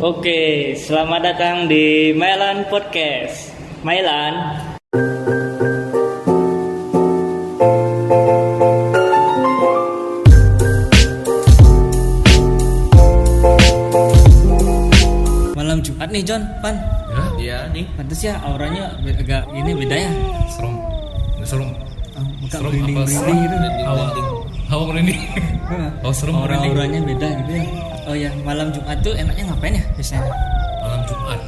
Oke, selamat datang di Mailan Podcast. Mailan. Malam Jumat nih, John, Pan. Iya nih. Pantes ya auranya agak ini beda ya. Serem, nggak serem. Muka Serem merinding apa? gitu. Hawa merinding. Oh serem merinding. Auranya beda gitu ya. Oh ya, malam Jumat tuh enaknya ngapain ya biasanya? Malam Jumat.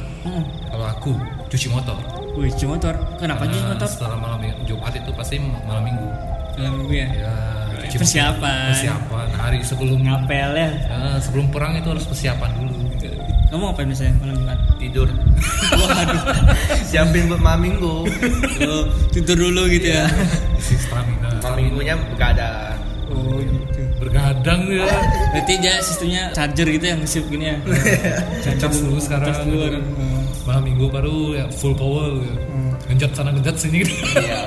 Kalau aku cuci motor. Wih, cuci motor. Kenapa cuci Karena motor? Setelah malam Jumat itu pasti malam Minggu. Malam Minggu ya. Ya. cuci motor. Persiapan. Persiapan. Hari sebelum Ngapel ya. sebelum perang itu harus persiapan dulu. Kamu ngapain biasanya malam Jumat? Tidur. Waduh. Siapin buat malam minggu. Oh, tidur dulu gitu ya. Isi stamina. Malam minggunya begadang. Oh, gitu. Bergadang ya. Berarti dia sistemnya charger gitu ya, nge-shift gini ya. Cas dulu sekarang. Cas dulu. Gitu kan. Malam Minggu baru ya full power. Gitu. Genjat sana genjat sini. Gitu. Iya.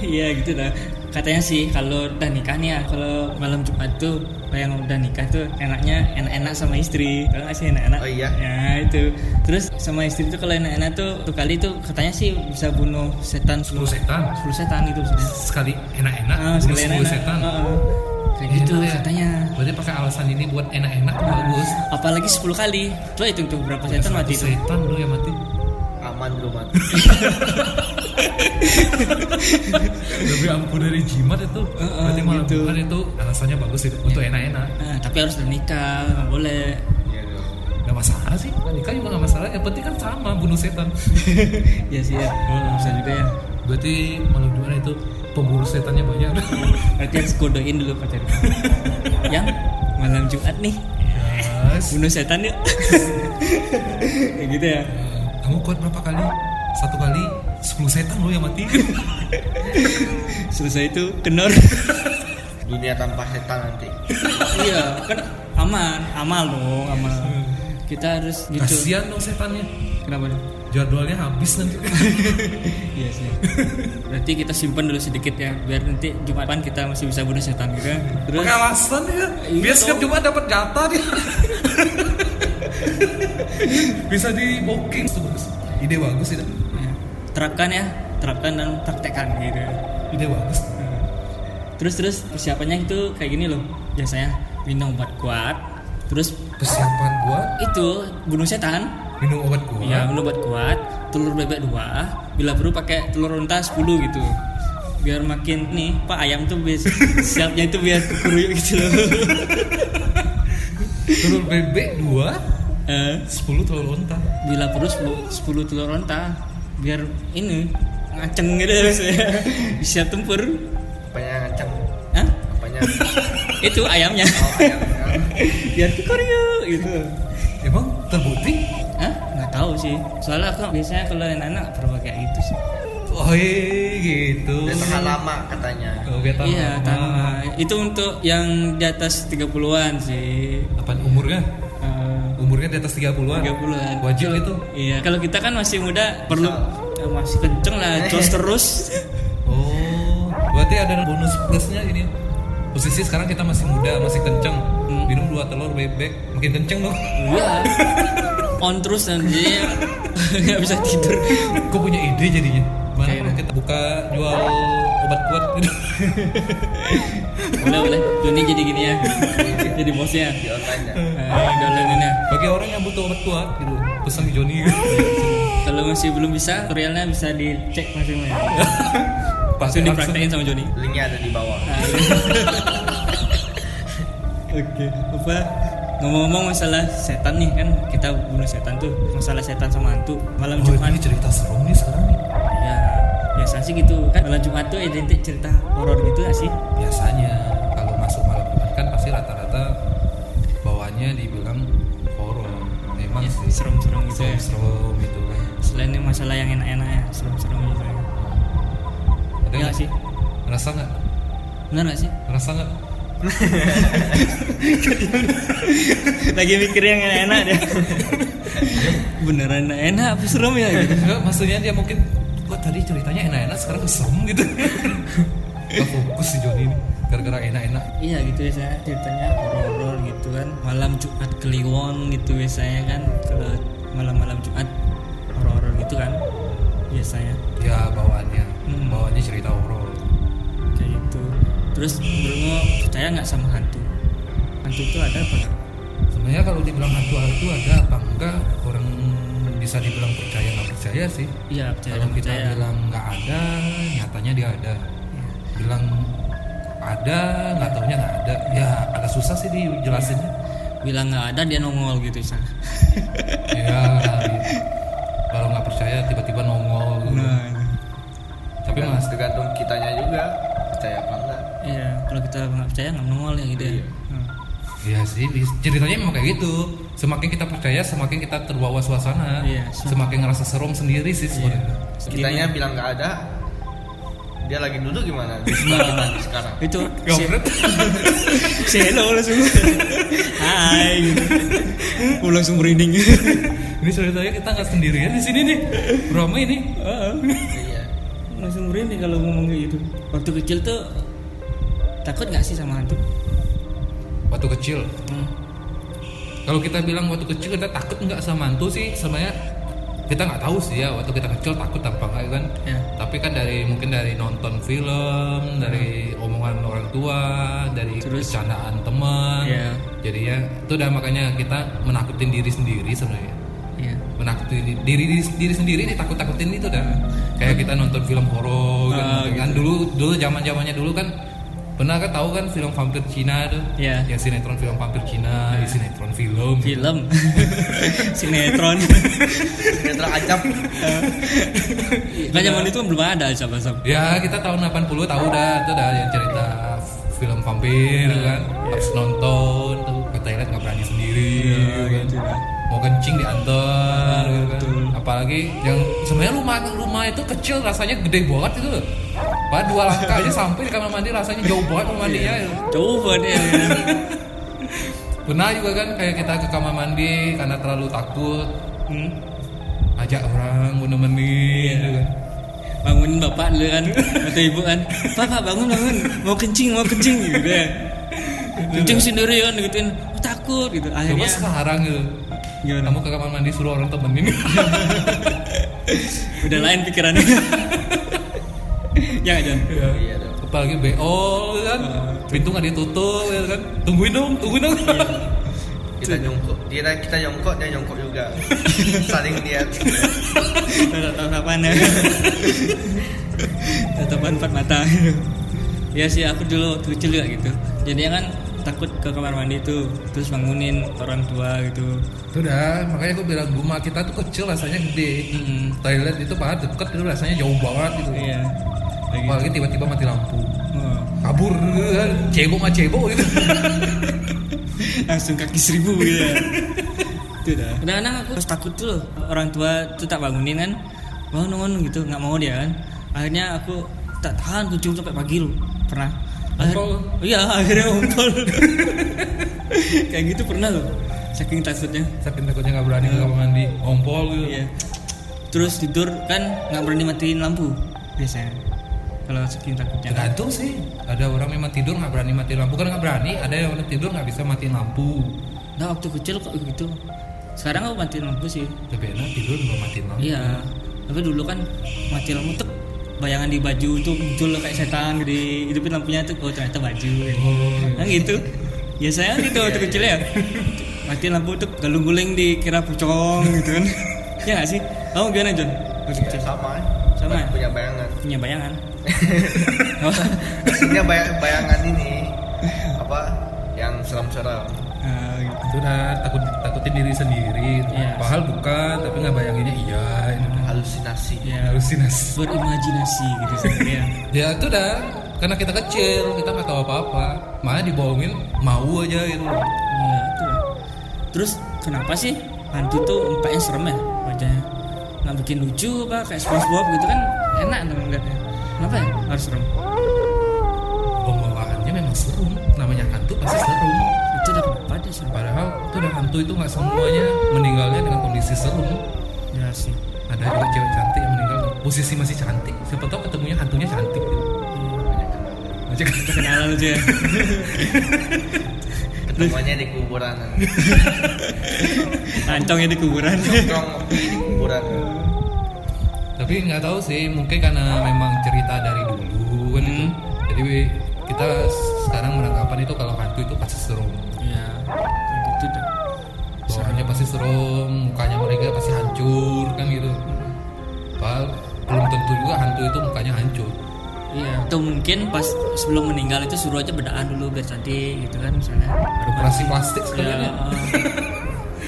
Iya gitu dah. Katanya sih kalau udah nikah nih ya, kalau malam Jumat tuh yang udah nikah tuh enaknya enak-enak sama istri. Kalau nggak sih enak-enak? Oh iya. Ya itu. Terus sama istri tuh kalau enak-enak tuh satu kali tuh katanya sih bisa bunuh setan 10 setan. 10 setan itu sebenarnya. Sekali enak-enak. Sekali 10 enak-enak. setan. Kayak gitu Enak ya. katanya. Berarti pakai alasan ini buat enak-enak tuh bagus. Apalagi 10 kali. Coba hitung tuh berapa setan mati tuh. Setan lu yang mati. Aman belum mati. Lebih ampuh dari jimat itu. Berarti malam gitu. Jumat itu alasannya bagus itu untuk enak-enak. Nah, tapi harus udah nikah, nggak boleh. Iya dong. Gak masalah sih, nikah juga gak masalah. Yang penting kan sama bunuh setan. Iya sih ya. Bisa juga ya. Berarti malam Jumat itu pemburu setannya banyak. Berarti harus kodoin dulu pacarnya. Yang malam Jumat nih, Yes. bunuh setan yuk. Kayak gitu ya. Kamu kuat berapa kali? Satu kali 10 setan lo yang mati. Selesai itu kenor. Dunia tanpa setan nanti. Iya, kan aman, amal dong, amal. Kita harus gitu. Kasian dong setannya. Kenapa dong? Jadwalnya habis nanti. Iya sih. Berarti kita simpan dulu sedikit ya, biar nanti Jumatan kita masih bisa bunuh setan gitu. Terus Pakai alasan ya. Biar setiap Jumat dapat jatah dia. Bisa di booking. Ide bagus itu. ya, terapkan dan praktekkan gitu. Ide bagus. Terus persiapannya itu kayak gini loh. Biasanya minum obat kuat, terus Persiapan gua itu bunuh setan. minum obat gua. Iya, minum obat kuat, telur bebek 2, bila perlu pakai telur unta 10 gitu. Biar makin nih, Pak ayam tuh siapnya itu biar keruyuk gitu loh. Telur bebek 2, 10 telur unta. Bila perlu 10 telur unta biar ini ngaceng gitu maksudnya. Bisa tempur. Apanya ngancang? Hah? Apanya? Itu ayamnya. Oh ayamnya. Biar keruyuk gitu. Emang terbukti? Hah? Nggak tahu sih. Soalnya aku biasanya kalau anak-anak pernah kayak gitu sih. Oh gitu. Dia tahan lama katanya. Oh, biar tahan Iya, lama. tanah. Itu untuk yang di atas 30-an sih. Apaan umurnya? Umurnya di atas 30-an. 30-an. Wajib itu. Iya, kalau kita kan masih muda perlu masih kenceng lah, jos terus. Oh, berarti ada bonus plusnya gini. Posisi sekarang kita masih muda, masih kenceng. Minum 2 telur bebek, makin kenceng dong. Iya. On terus nanti nggak bisa tidur. Kok punya ide jadinya? Mana Kayak kalau kita buka jual obat kuat gitu. Boleh. Joni jadi gini ya. Jadi bosnya. Di online ya. Dolenannya. Bagi orang yang butuh obat kuat gitu, pesan ke Joni. Kalau masih belum bisa, tutorialnya bisa dicek langsung ya. Pasti Langsung dipraktekin sama Joni. Linknya ada di bawah. Oke. Apa? Ngomong-ngomong masalah setan nih kan, kita bunuh setan tuh. Masalah setan sama hantu. Malam Oh, Jumat. ini cerita serem nih sekarang nih. Ya, biasa sih gitu. Kan malam Jumat tuh identik cerita horor gitu gak sih? Biasanya kalau masuk malam Jumat kan pasti rata-rata bawaannya dibilang horor. Emang Ya, sih serem-serem gitu ya. serem gitu kan. Selain yang masalah yang enak-enak ya, serem-serem gitu ya. Ada Iya nggak sih. Ngerasa nggak? Bener gak sih? Ngerasa nggak? Lagi mikir yang enak-enak deh. Beneran enak apa serem ya gitu. Enggak, maksudnya dia mungkin gua tadi ceritanya enak-enak sekarang serem gitu. Gak fokus si Joni ini. gara-gara enak-enak. Iya gitu biasanya ceritanya horor-horor gitu kan. Malam Jumat Kliwon gitu biasanya kan. Kalau malam-malam Jumat horor-horor gitu kan biasanya. Ya bawaannya cerita horor. Kayak gitu. Terus menurutmu percaya nggak sama hantu? Hantu itu ada apa nggak? Sebenarnya kalau dibilang hantu ada apa enggak, orang bisa dibilang percaya nggak percaya sih. Iya percaya. Kalau kita percaya. bilang nggak ada, nyatanya dia ada. Bilang ada, nggak taunya nggak ada. Ya agak susah sih dijelasinnya. Bilang nggak ada dia nongol gitu sana. Ya kalau nggak percaya tiba-tiba nongol. Gitu. Tapi mas, tergantung kitanya juga percaya apa enggak. Iya kalau kita nggak percaya nggak nongol ya gitu. Iya. iya sih ceritanya memang kayak gitu. Semakin kita percaya, semakin kita terbawa suasana. Iya, semakin ngerasa serem sendiri sih sebenarnya. Kitanya bilang nggak ada, dia lagi duduk gimana di sebelah kita nih sekarang. Itu Gopret. si hello langsung. Hai gitu. Aku langsung merinding. Ini ceritanya kita nggak sendirian di sini nih. Ramai ini. Iya. Langsung merinding kalau ngomong kayak gitu. Waktu kecil tuh takut nggak sih sama hantu? Waktu kecil. Kalau kita bilang waktu kecil kita takut nggak sama hantu sih, sebenarnya kita nggak tahu sih ya waktu kita kecil takut apa enggak kan. Ya. Tapi kan mungkin dari nonton film, dari omongan orang tua, dari Terus? bercandaan teman. Iya. Jadinya itu udah makanya kita menakutin diri sendiri sebenarnya. Iya. Menakutin diri sendiri ditakut-takutin itu dah. Kayak kita nonton film horor kan dulu zaman-zamannya dulu kan pernah kan tahu kan film vampir Cina tuh? Iya. Ya sinetron film vampir Cina, sinetron film. Sinetron. Sinetron acap. Kan zaman itu belum ada asap-asap. Ya kita tahun 80 tahu dah itu dah yang cerita film vampir kan. Harus nonton tuh ke toilet nggak berani sendiri. Kan. Gitu lah. Mau kencing diantar gitu kan. betul. Apalagi yang sebenarnya rumah itu kecil rasanya gede banget itu. Padahal 2 langkah aja sampai di kamar mandi rasanya jauh banget kamar mandinya. Coba deh. Pernah juga kan kayak kita ke kamar mandi karena terlalu takut. Ajak orang mau nemenin gitu kan. Bangunin bapak dulu kan atau ibu kan. Pak bangun mau kencing gitu ya. Kencing sendiri kan gituin. Oh, takut gitu. Coba Akhirnya sekarang gitu. gimana? Kamu ke kamar mandi suruh orang temenin. Udah lain pikirannya. Ya Jon. Iya dong. Apalagi BO kan. Pintu nggak ditutup ya kan. Tungguin dong. Kita jongkok, kita jongkok, dia jongkok juga. Saling lihat. Tatapan ya. Tatapan 4 mata. Ya sih aku dulu waktu kecil juga gitu. Jadinya kan takut ke kamar mandi tuh, terus bangunin orang tua gitu. Sudah, makanya aku bilang rumah kita tuh kecil rasanya gede. Toilet itu padahal deket itu rasanya jauh banget gitu. Iya. Kayak Apalagi tiba-tiba mati lampu. Oh. Kabur kan, cebok gitu. Langsung kaki 1000 gitu ya. Itu dah. Kadang-kadang aku terus takut tuh loh. Orang tua tuh tak bangunin kan. Bangun gitu, nggak mau dia kan. Akhirnya aku tak tahan kucing sampai pagi loh. Pernah. Iya, akhirnya ompol. Kayak gitu pernah loh. Saking takutnya. Saking takutnya nggak berani ke kamar mandi, ompol gitu. Iya. Terus tidur kan nggak berani matiin lampu biasanya. Kalau saking takutnya. Tergantung sih. Ada orang memang tidur nggak berani matiin lampu, kan nggak berani. Ada yang orang tidur nggak bisa matiin lampu. Nah waktu kecil kok gitu. Sekarang aku matiin lampu sih. Lebih enak tidur nggak matiin lampu. Iya. Tapi dulu kan mati lampu tuh bayangan di baju tuh muncul kayak setan di hidupin lampunya tuh, oh ternyata baju. Kan gitu. Ya saya gitu waktu kecil ya. Matiin lampu tuh galung-guling dikira pocong gitu kan. Ya nggak sih? Kamu gimana Jon? Waktu Ya, kecil? sama. Sama ya? Punya bayangan. Punya bayangan. Punya bayangan ini apa? Yang serem-serem. Gitu. Itu udah takutin diri sendiri. Iya. Padahal bukan, tapi nggak bayanginnya iya. Halusinasi. Ya, Halusinasi. berimajinasi gitu sebenarnya. Ya itu dah, karena kita kecil, kita nggak tahu apa-apa. Malah dibohongin mau aja gitu. Iya, itu lah. Terus kenapa sih hantu tuh mukanya serem ya wajahnya? Nggak bikin lucu apa kayak SpongeBob gitu kan enak tuh ngeliatnya. Kenapa ya harus serem? Pembawaannya memang serem, namanya hantu pasti serem. Itu udah kenapa dia serem? Padahal itu udah hantu itu nggak semuanya meninggalnya dengan kondisi serem. Ya sih. Ada juga cewek cantik yang meninggal posisi masih cantik. Siapa tahu ketemunya hantunya cantik. Gitu. kenalan aja. Ketemuannya di kuburan. Ancongnya di kuburan. Nongkrong di kuburan. Tapi nggak tahu sih, mungkin karena memang cerita dari dulu kan itu. Jadi kita sekarang menanggapan itu kalau hantu itu pasti serem. Iya, gitu dah. Suaranya pasti serem, mukanya mereka pasti hancur kan gitu. Padahal belum tentu juga hantu itu mukanya hancur. Iya. Atau mungkin pas sebelum meninggal itu suruh aja bedaan dulu biar cantik gitu kan misalnya. Operasi plastik sekalian ya.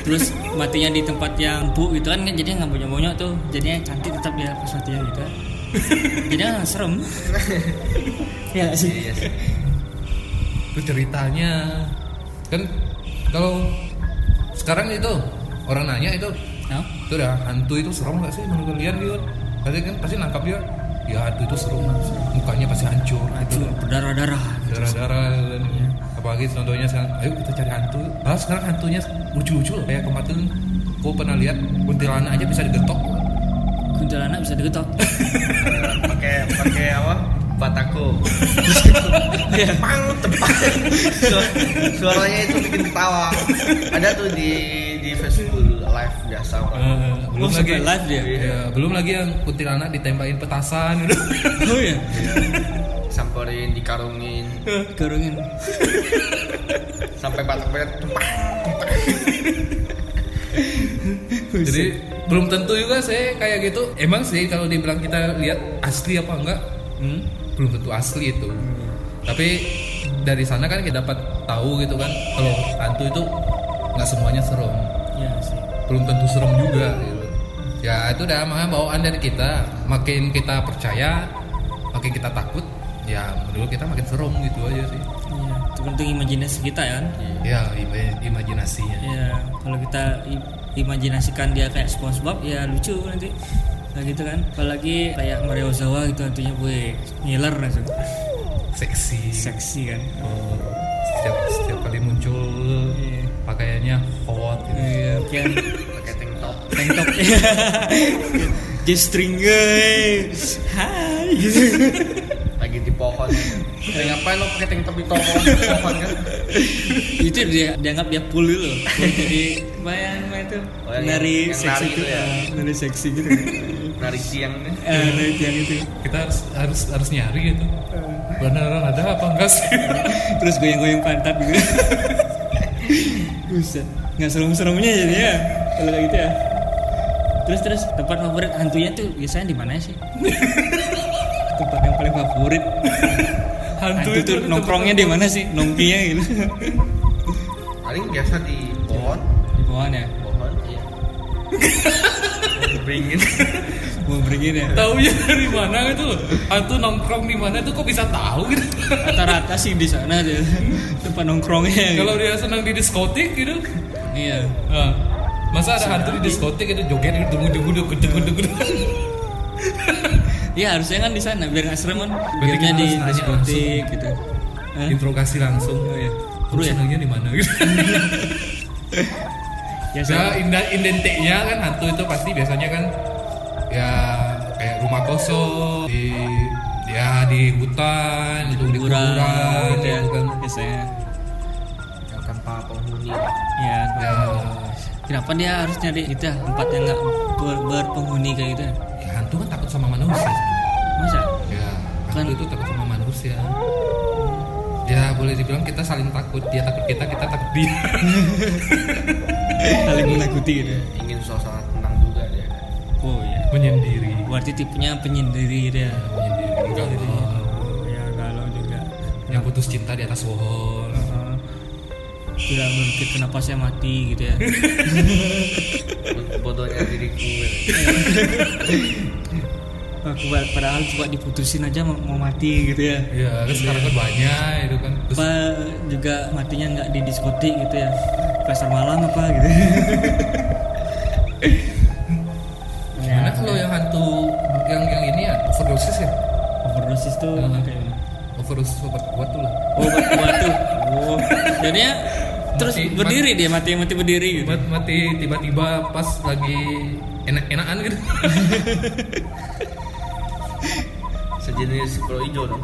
Terus matinya di tempat yang empuk gitu kan jadinya nggak bonyok-bonyok tuh, jadinya cantik tetap ya pas matinya gitu kan. Jadinya nggak serem. Ya nggak sih. Iya sih. Itu ceritanya kan kalau sekarang itu orang nanya itu Hah? itu dah hantu itu serem nggak sih menurut kalian dia? Pasti nangkap dia. Ya hantu itu serem, mukanya pasti hancur, Itu berdarah-darah. darah-darah dan apalagi contohnya sekarang, ayo kita cari hantu. Nah sekarang hantunya lucu-lucu loh, kayak kemarin aku pernah lihat kuntilanak aja bisa digetok. Kuntilanak bisa digetok. Pakai apa? Batako. Pang tepang. Suaranya itu bikin ketawa. Ada tuh di Facebook live biasa orang. Belum Oh, lagi sampai live dia? Ya, belum lagi yang kuntilanak ditembakin petasan gitu. Oh iya. Samperin, dikarungin, Karungin. sampai batuk-batuk tepang. Jadi belum tentu juga saya kayak gitu. Emang sih kalau dibilang kita lihat asli apa enggak, belum tentu asli itu. Tapi dari sana kan kita dapat tahu gitu kan kalau hantu itu nggak semuanya serem. Iya sih. Belum tentu serem juga gitu. Ya itu udah makanya bawaan dari kita. Makin kita percaya, makin kita takut, ya menurut kita makin serem gitu aja sih. Iya, tergantung imajinasi kita ya kan. Ya imajinasinya. Ya, kalau kita imajinasikan dia kayak SpongeBob ya lucu nanti. Nah gitu kan. Apalagi kayak Mario Ozawa gitu hantunya gue ngiler langsung. Seksi Seksi kan. setiap kali muncul Iya. pakaiannya hot gitu. Iya, kan Pakai tank top. tank top. G-string guys. Hai gitu. Lagi di pohon. Ngapain lo pakai tank top di pohon kan? Itu dia dianggap dia cool gitu loh. Jadi bayang itu Oh, yang nari nari seksi gitu itu ya. nari seksi gitu. Nari siang nih. Nari tiang itu. Kita harus nyari gitu. Beneran ada apa enggak sih? Terus goyang-goyang pantat gitu. Buset, nggak serem-seremnya jadi ya kalau kayak gitu ya. Terus tempat favorit hantunya tuh biasanya di mana sih? Tempat yang paling favorit. Hantu itu nongkrongnya di mana sih? Nongkinya gitu. Paling biasa di pohon. Di pohon ya. Pohon, iya. Beringin. Mau beringin ya. Taunya dari mana gitu? Hantu nongkrong di mana tuh kok bisa tahu gitu? Rata-rata sih di sana dia. Tempat nongkrongnya. Kalau dia senang di diskotik gitu. Iya. Nah, masa ada hantu di diskotik itu joget gitu dungu. Iya harusnya kan di sana biar nggak serem kan. Berarti Biarnya kita di harus nanya diskotik gitu. Hah? Interogasi langsung. Oh iya. Lu Seru ya? senangnya di mana gitu? Ya Ya sama. identiknya kan hantu itu pasti biasanya kan ya kayak rumah kosong di hutan itu di kuburan gitu ya. gitu kan. Biasanya. Yang tanpa penghuni. Ya. Ya, Kenapa dia harus nyari gitu ya tempat yang nggak berpenghuni kayak gitu ya? ya hantu kan takut sama manusia sebenarnya. Masa? Ya hantu Kan- itu takut sama manusia. Ya boleh dibilang kita saling takut, dia takut kita takut dia. Saling menakuti gitu. Ingin suasana tenang juga dia. Oh iya. Menyendiri. Berarti tipenya penyendiri dia. Menyendiri. Galau. Ya galau juga. Yang putus cinta di atas pohon. Tidak berpikir kenapa saya mati gitu ya. Bodohnya diriku. Aku padahal coba diputusin aja mau mati gitu ya. Ya kan sekarang kan banyak itu kan. Terus Apa juga matinya nggak di diskotik gitu ya. Pasar malam apa gitu. gimana kalau yang hantu yang ini ya overdosis ya? Overdosis tuh kayak gimana? Overdosis obat kuat tuh lah. Oh, batu. Oh. Jadinya terus Mati- berdiri dia mati berdiri gitu. Mati tiba-tiba pas lagi enak-enakan gitu. Sejenis pro hijau dong.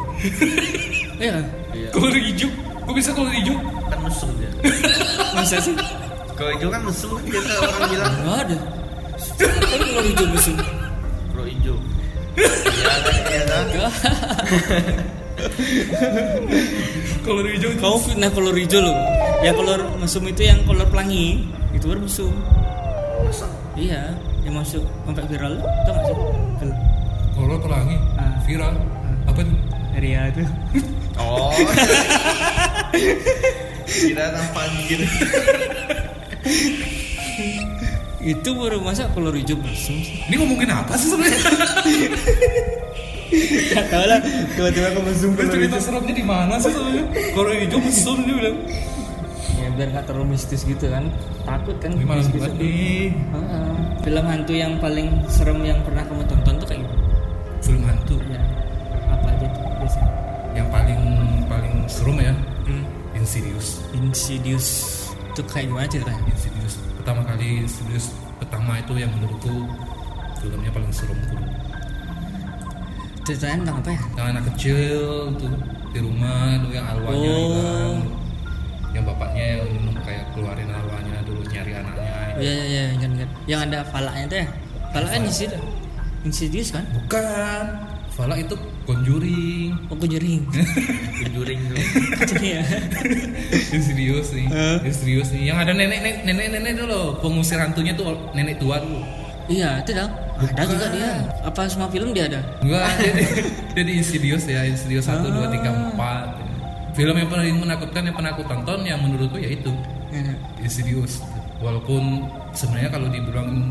Iya. Iya. Kolor hijau. Kok bisa kolor hijau? Kan mesum dia. Masa sih? Kalau hijau kan mesum kan biasa orang bilang. Enggak ada. Kan kolor hijau musuh. Kalau hijau. Iya kan, iya kan. Enggak. Kolor hijau. Kamu fitnah kolor hijau loh. Yang kolor mesum itu yang kolor pelangi. Itu baru mesum. Masa? Iya, yang masuk sampai viral. Tahu enggak sih? Kolor pelangi. Ah. Viral. Apa tuh? Area itu. Oh. Kira tanpa anjir. Itu baru masa kolor hijau mesum sih. Ini ngomongin apa sih sebenarnya? Enggak tahu lah, tiba-tiba aku mesum kolor Cerita hijau. seremnya di mana sih sebenarnya? Kolor hijau mesum dia bilang. Ya biar nggak terlalu mistis gitu kan. Takut kan. Ini malas mistis banget itu. nih. Film hantu yang paling serem yang pernah kamu tonton tuh kayak gimana? Film hantu Ya, apa aja tuh biasanya? yang paling serem ya. Hmm. Insidious. Insidious itu kayak gimana ceritanya? Insidious. Pertama kali Insidious pertama itu yang menurutku filmnya paling serem tuh. Ceritanya tentang apa ya? Yang anak kecil tuh di rumah tuh yang arwahnya Oh. hilang. Yang bapaknya yang minum kayak keluarin arwahnya dulu nyari anaknya. Oh, iya, ingat. Yang ada falaknya tuh ya? Falak kan Insidious. Insidious kan? Bukan. Fala itu Conjuring. Oh, Conjuring. Conjuring tuh. Iya. Insidious nih. Insidious nih. Yang ada nenek dulu. Pengusir hantunya tuh nenek tua dulu. Iya, itu dong. Ada juga dia. Apa semua film dia ada? Enggak, dia di Insidious ya. Insidious 1, 2, 3, 4. Film yang paling menakutkan yang pernah aku tonton yang menurutku yaitu Iya. Insidious. Walaupun sebenarnya kalau dibilang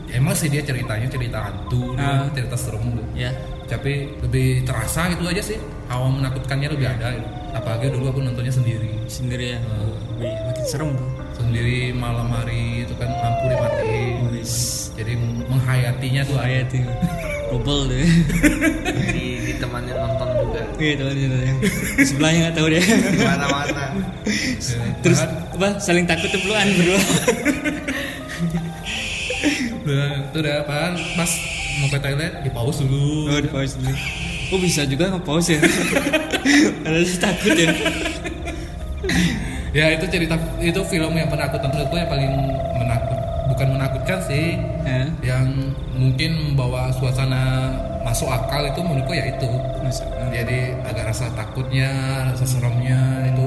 emang sih dia ceritanya cerita hantu, cerita serem gitu. Ya. Tapi lebih terasa gitu aja sih. Hawa menakutkannya lebih ada. Gitu. Apalagi dulu aku nontonnya sendiri. Sendiri ya. Wih, makin serem tuh. Sendiri malam hari itu kan lampu dimatiin. Jadi menghayatinya tuh Ayah tuh. Double deh. Ditemani nonton juga. Iya, teman-teman. Sebelahnya nggak tahu deh. Mana-mana. Terus apa? Saling takut tuh peluan berdua. Udah apaan? Pas mau ke toilet di pause dulu. Oh, di pause dulu. Oh, bisa juga nge-pause ya. Ada sih takut ya. Ya itu cerita itu film yang pernah aku tonton itu yang paling bukan menakutkan sih. Yang mungkin membawa suasana masuk akal itu menurutku ya itu. Jadi agak rasa takutnya, rasa seremnya itu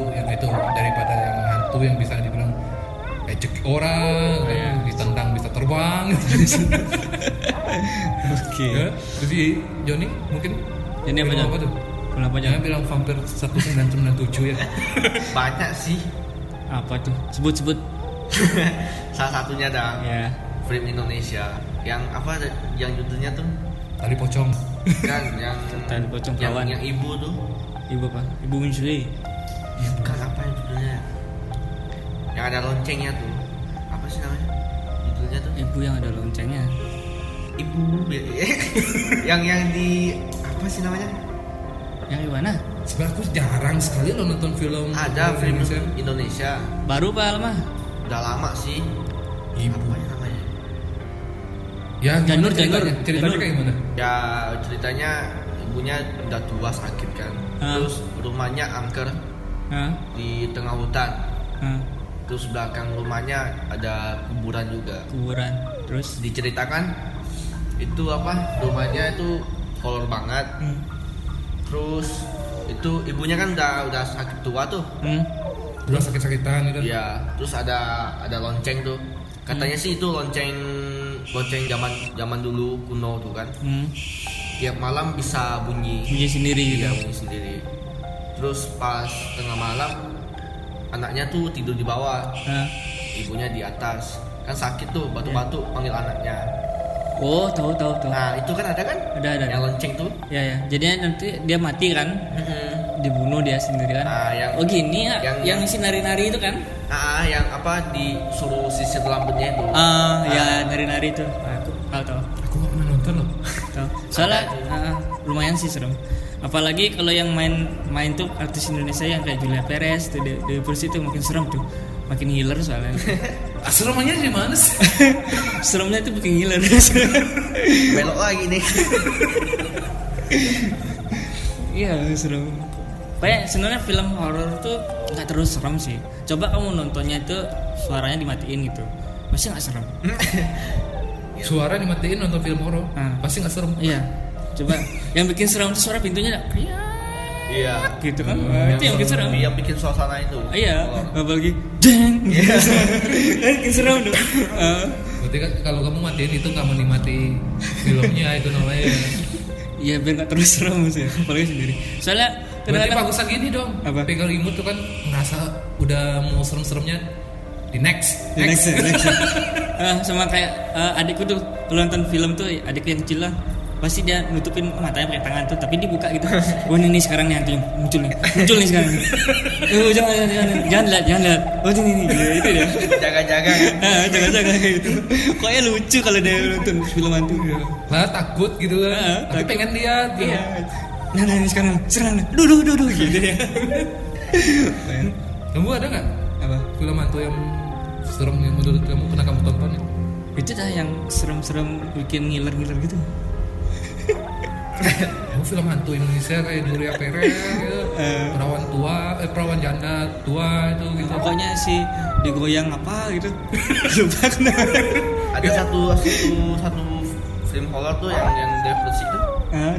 daripada yang hantu yang bisa dibilang ejek orang, ditendang bisa terbang. Oke. Ya, jadi Joni mungkin Ini apa, film Jon? apa tuh? Kenapa Jangan jangan? bilang vampir 1997 ya. Banyak sih. Apa tuh? Sebut-sebut. Salah satunya dah. Ya. Film Indonesia. Yang apa? Yang judulnya tuh Tali pocong. kan yang Tali pocong yang, kawan. yang ibu tuh. Ibu apa? Ibu Winshley. Bukan apa yang judulnya? Yang ada loncengnya tuh. Apa sih namanya? Judulnya tuh Ibu yang ada loncengnya. Ibu yang di apa sih namanya? Yang di mana? Sebenarnya aku jarang sekali lo nonton film. Ada film Indonesia. Baru Pak Alma. Udah lama sih. Ibu. Apa namanya? Ya, Janur, ceritanya? Janur. Ceritanya Janur. kayak gimana? Ya ceritanya ibunya udah tua sakit kan. Terus rumahnya angker Hah? di tengah hutan. Hah? Terus belakang rumahnya ada kuburan juga. Kuburan. Terus? Diceritakan itu apa? Rumahnya itu kolor banget. Terus itu ibunya kan udah sakit tua tuh. Udah sakit-sakitan gitu. Iya. Terus ada lonceng tuh. Katanya sih itu lonceng zaman dulu kuno tuh kan. Tiap malam bisa bunyi. Bunyi sendiri gitu. Iya, bunyi sendiri. Terus pas tengah malam anaknya tuh tidur di bawah, Hah? ibunya di atas. Kan sakit tuh, batu-batu panggil anaknya. Oh, tahu. Nah, itu kan ada kan? Ada. Yang lonceng tuh. Ya. Jadinya nanti dia mati kan? Dibunuh dia sendiri kan? Nah, yang Oh gini ya? Yang si nari-nari itu kan? yang apa disuruh sisir rambutnya itu. Ya nari-nari itu. Aku tahu. Aku gak pernah nonton loh. Tahu. Soalnya lumayan sih serem. Apalagi kalau yang main tuh artis Indonesia yang kayak Julia Perez, tuh di Persi itu makin serem tuh. Makin healer soalnya. Asrama di mana sih? Seremnya itu bikin healer. Belok lagi nih. Iya serem. Kayak sebenarnya film horor tuh nggak terus serem sih. Coba kamu nontonnya itu suaranya dimatiin gitu, pasti nggak serem. Suara dimatiin nonton film horor, pasti nggak serem. Iya. Coba yang bikin serem tuh suara pintunya Iya. gitu kan. Itu yang bikin serem. Yang bikin suasana itu. Iya. Apalagi deng. Bikin serem tuh. Berarti kan kalau kamu matiin itu nggak menikmati filmnya itu namanya. Iya biar nggak terus serem sih. Apalagi sendiri. Soalnya Berarti bagusan gini dong. Apa? Pegang remote tuh kan ngerasa udah mau serem-seremnya di next. Sama kayak adikku tuh kalau nonton film tuh adikku yang kecil lah pasti dia nutupin matanya pakai tangan tuh tapi dibuka gitu. Oh ini sekarang nih hantu yang muncul nih sekarang. Oh jangan lihat. Oh ini gitu dia. Jaga-jaga. Jaga-jaga gitu. Kayaknya lucu kalau dia nonton film hantu. Malah takut gitu kan. Tapi takut. pengen lihat. Iya. Nah ini sekarang serang. Duh gitu ya. Kamu ada nggak Apa? film hantu yang serem yang menurut kamu pernah kamu tonton ya? Itu dah yang serem-serem bikin ngiler-ngiler gitu. Kamu film hantu Indonesia kayak Nuria Perez gitu. Perawan janda tua itu gitu. Pokoknya sih digoyang apa gitu. Lupa kenapa. Ada satu film horor tuh yang depresi itu.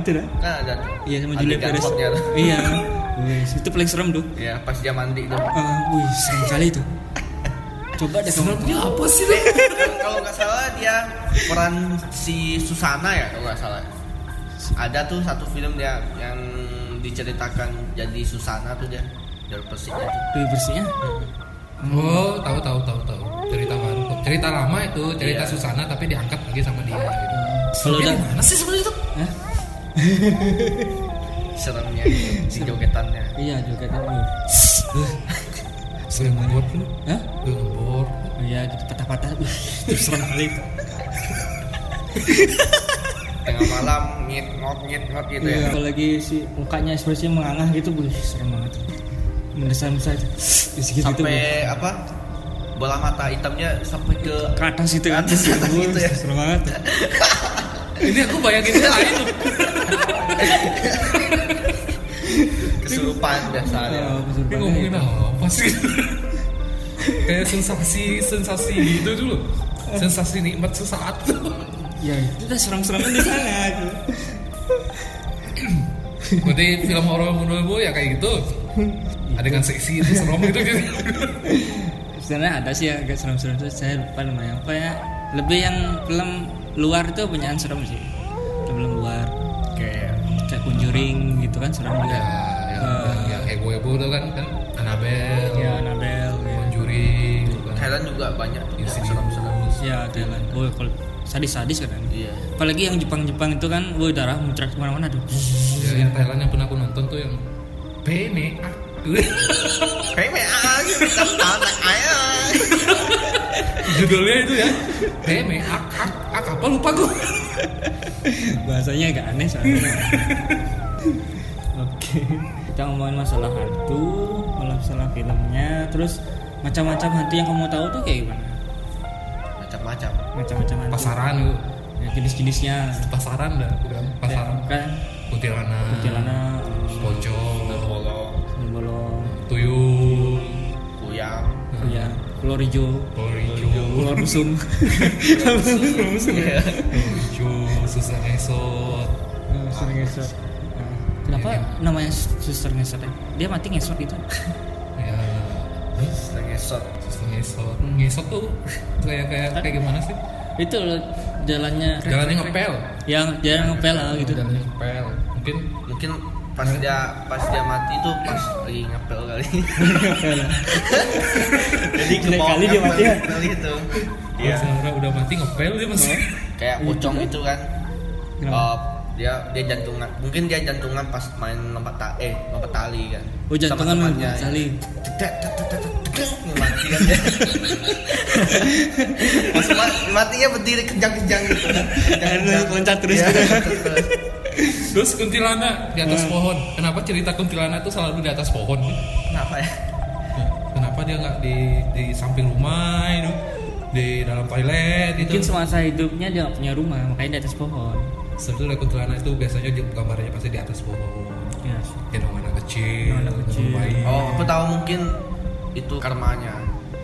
Itu dah. Kan ada. Iya sama Julia adegan Perez. hotnya tuh. Iya. Wih, itu paling serem tuh. Iya, pas dia mandi tuh. Wih, serem kali itu. Coba deh kamu. Seremnya apa sih lu? Kalau nggak salah dia peran si Susana ya kalau nggak salah. Ada tuh satu film dia yang diceritakan jadi Susana tuh dia dari Persiknya tuh. Lebih bersihnya. Oh, tahu. Cerita baru. Cerita lama itu, cerita Iya. Susana tapi diangkat lagi sama dia gitu. Kalau udah Mana sih sebenarnya itu? Hah? Seremnya si jogetannya. Iya juga kan. Sering ngebor lu. Hah? Ngebor. Iya gitu patah-patah. Terus serem kali itu. Tengah malam ngot gitu ya. Apalagi si mukanya ekspresinya mengangah gitu, serem banget. Mendesak-desak itu. Segitu Sampai apa? Bola mata hitamnya sampai ke atas itu kan. atas gitu ya. Serem banget. Ini aku bayangin yang lain loh. Kesurupan biasanya. Ini ngomongin apa sih? Kayak sensasi gitu dulu. Sensasi nikmat sesaat. Ya itu udah serem-sereman di sana. Berarti film horor menurutmu ya kayak gitu. Adegan seksi itu serem gitu. Sebenarnya ada sih agak serem-serem tuh, saya lupa namanya. Pokoknya lebih yang film luar itu punyaan serem sih. Film luar kayak Conjuring gitu kan serem juga. Yang heboh-heboh tuh kan Annabelle. Ya Annabelle. Ya. Conjuring gitu kan. Thailand juga banyak tuh yang Insidious. serem-serem. Ya Thailand. Kalau sadis-sadis kan. Iya. Apalagi yang Jepang itu kan, darah muncrat kemana-mana tuh. Ya, yang Thailand yang pernah aku nonton tuh yang PMA. Kayak aja anak ayah. Judulnya itu ya PMA apa lupa gue. Bahasanya agak aneh soalnya. Oke. Kita ngomongin masalah hantu, masalah filmnya, terus macam-macam hantu yang kamu tahu tuh kayak gimana? Macam-macam. Macam-macam hantu. Pasaran lu. Ya, jenis-jenisnya. Pasaran dah bukan pasaran. Kan Kuntilanak, pocong, Bolong, bolong, tuyul, kuyang. ya, kolor hijau, kolor hijau, kolor busung. Iya. hijau, susah ngesot. Sering ngesot. Kenapa namanya suster ngesot ya? Dia mati ngesot gitu. Ya, Ngesot. susah ngesot. Ngesot tuh kayak gimana sih? Itu loh, jalannya Ngepel. yang jalan ngepel gitu. Jalannya ngepel. Mungkin pas dia mati tuh pas lagi ngepel kali. Jadi Jelek kali dia mati ya? Kali itu. Iya. Udah mati ngepel dia masih. Kayak pocong itu kan. Kenapa? Dia jantungan. Mungkin dia jantungan pas main lompat tali kan. Oh jantungan Sama main temannya. tali. Mati kan dia. Pas matinya berdiri kejang-kejang gitu. Loncat terus Iya, gitu. terus. Terus kuntilanak di atas pohon. Kenapa cerita kuntilanak itu selalu di atas pohon? Kenapa ya? Kenapa dia nggak di samping rumah itu, di dalam toilet itu? Mungkin semasa hidupnya dia nggak punya rumah, makanya di atas pohon. Sebetulnya kuntilanak itu biasanya gambarnya pasti di atas pohon. Ya. Gendong anak kecil, Anak kecil. bayi. Oh, aku tahu mungkin itu karmanya.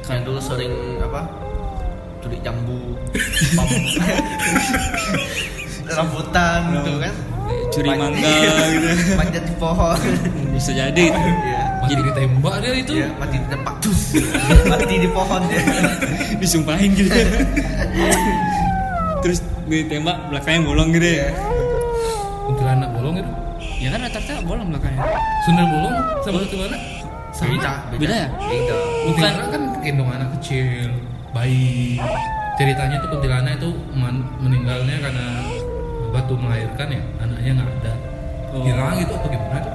Yang dulu sering curi jambu, rambutan gitu kan. Curi mangga gitu. Manjat di pohon. Bisa jadi. Iya. Mati ditembak dia itu. Iya, mati di tempat terus. Mati di pohon dia. Disumpahin gitu. Terus ditembak belakangnya bolong gitu ya. Kuntilanak bolong itu. Ya kan rata-rata bolong belakangnya. Sundel bolong sama kuntilanak. Beda ya? Beda. Kuntilanak kan gendong anak kecil, bayi. Ceritanya tuh kuntilanak itu meninggalnya karena batu melahirkan ya, anaknya nggak ada. Oh. Hilang gitu atau gimana tuh?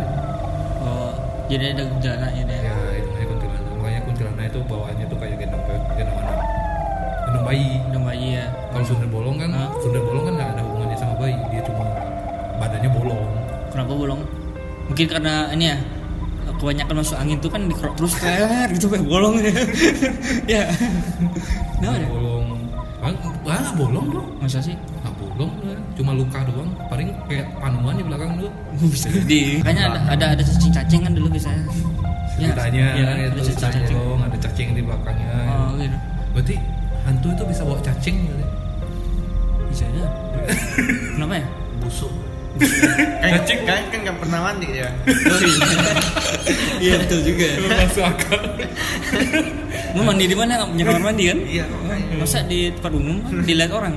Oh, jadi ada gejalanya deh. Ya itu namanya kuntilanak. Makanya kuntilanak itu bawaannya tuh kayak gendong anak, gendong bayi. Udah bayi ya. Kalau sundel bolong kan, Hah? sundel bolong kan nggak ada hubungannya sama bayi, dia cuma badannya bolong. Kenapa bolong? Mungkin karena ini ya, kebanyakan masuk angin tuh kan dikerok terus kayak gitu kayak bolong ya. Ya. Nah, Dia bolong. Nggak bolong bro. masa sih? Nggak bolong, cuma luka doang. Paling kayak panuan di belakang tuh. Bisa jadi. Kayaknya ada cacing-cacing kan dulu biasanya. Ceritanya ya, kan? itu Ada cacing. bolong, ada cacing di belakangnya. Oh, gitu. Berarti hantu itu bisa bawa cacing gitu. Bisa aja. Kenapa ya? Busuk. Kan nggak pernah mandi ya. Iya betul juga. Masuk akal. Mau mandi di mana? Nggak punya kamar mandi kan? Iya. makanya. Masa di tempat umum dilihat orang?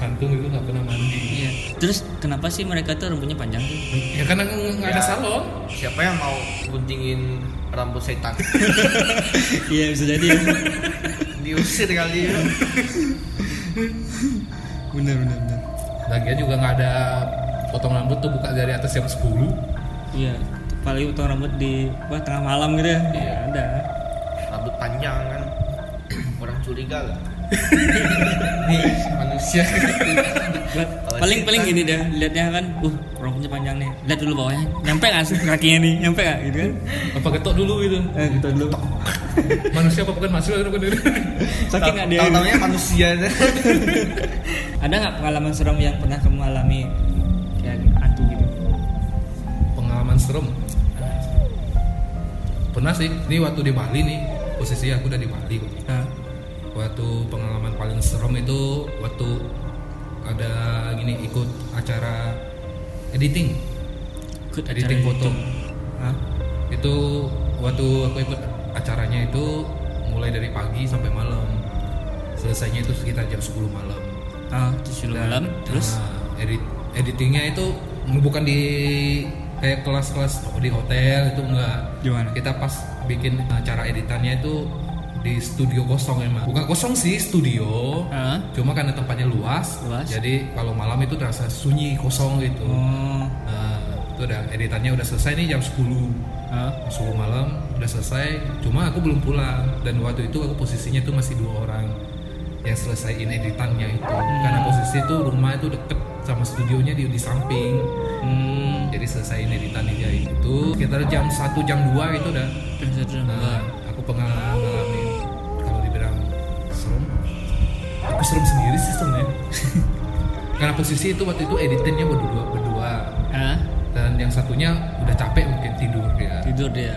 Hantu itu nggak pernah mandi. Iya. Terus kenapa sih mereka tuh rambutnya panjang tuh? Ya karena nggak ada Ya. salon. Siapa yang mau guntingin rambut setan? Iya bisa jadi ya. Diusir kali ya. Bener. Lagian juga nggak ada potong rambut tuh buka dari atas jam 10. Iya. Paling potong rambut di tengah malam gitu ya. Iya ada. Rambut panjang kan. Orang curiga lah. Nih manusia. Paling gini deh, lihatnya kan, rambutnya panjang nih. Lihat dulu bawahnya, nyampe nggak sih kakinya nih, nyampe nggak gitu kan? Apa ketok dulu gitu? Gitu dulu. Manusia apa bukan masuk kan? Saking nggak dia. Tahu-taunya manusia. Ada nggak pengalaman serem yang pernah kamu alami ya hantu gitu? Pengalaman serem. Pernah sih, ini waktu di Bali nih, posisi aku udah di Bali. Hah? Waktu pengalaman paling serem itu waktu ada gini ikut acara editing foto. Hah? Itu waktu aku ikut acaranya itu mulai dari pagi sampai malam. Selesainya itu sekitar jam 10 malam. Terus malam, terus Editingnya itu bukan di kayak kelas-kelas di hotel itu enggak. Gimana? Kita pas bikin acara editannya itu di studio kosong emang. Bukan kosong sih, studio. Hah? Cuma karena tempatnya luas. Jadi kalau malam itu terasa sunyi, kosong gitu. Oh. Nah, itu udah editannya udah selesai nih jam 10. Hah? 10 malam udah selesai. Cuma aku belum pulang dan waktu itu aku posisinya tuh masih 2 orang yang selesaiin editannya itu. Karena posisi itu rumah itu deket sama studionya di samping. Jadi selesaiin editannya dia itu sekitar jam 1 jam 2 itu udah. Nah, aku ngalamin kalau dibilang serem, aku serem sendiri sih sebenarnya. Karena posisi itu waktu itu editannya berdua. Hah? Dan yang satunya udah capek mungkin tidur dia. Tidur dia.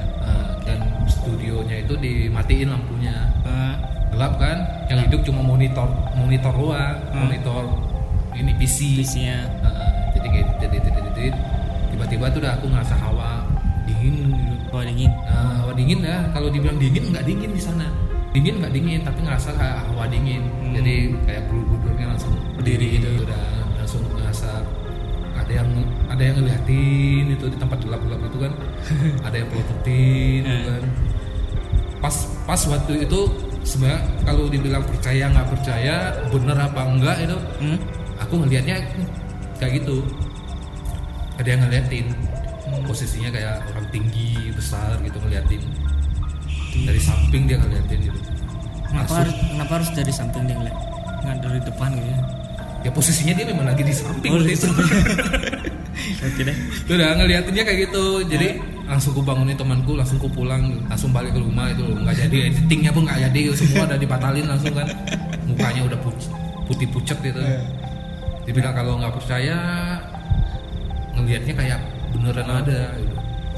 Dan studionya itu dimatiin lampunya. Hah? Gelap kan? Yang hidup cuma monitor doang, monitor ini PC. PC-nya. Jadi kayak dit. Tiba-tiba tuh udah aku ngerasa hawa dingin gitu. Oh, dingin. Hawa dingin dah. Kalau dibilang dingin nggak dingin di sana. Dingin nggak dingin, tapi ngerasa kayak hawa dingin. Jadi kayak bulu-bulurnya langsung Berdiri gitu. Udah langsung ngerasa ada yang ngeliatin itu di tempat gelap-gelap itu kan. Ada yang pelototin gitu kan. Pas waktu itu sebenarnya kalau dibilang percaya nggak percaya, bener apa enggak itu, aku ngelihatnya kayak gitu. Ada yang ngeliatin, posisinya kayak orang tinggi besar gitu ngeliatin. Dari samping dia ngeliatin gitu. Kenapa harus dari samping dia ngeliat? Nggak dari depan gitu ya? Ya posisinya dia memang lagi di samping Oh, waktu di itu. Oke deh. Udah ngeliatinnya kayak gitu. Jadi langsung ku bangunin temanku, langsung ku pulang, langsung balik ke rumah itu. Nggak jadi editingnya pun nggak jadi, semua udah dibatalin langsung kan. Mukanya udah putih pucet gitu. Dibilang kalau nggak percaya, ngelihatnya kayak beneran ada gitu.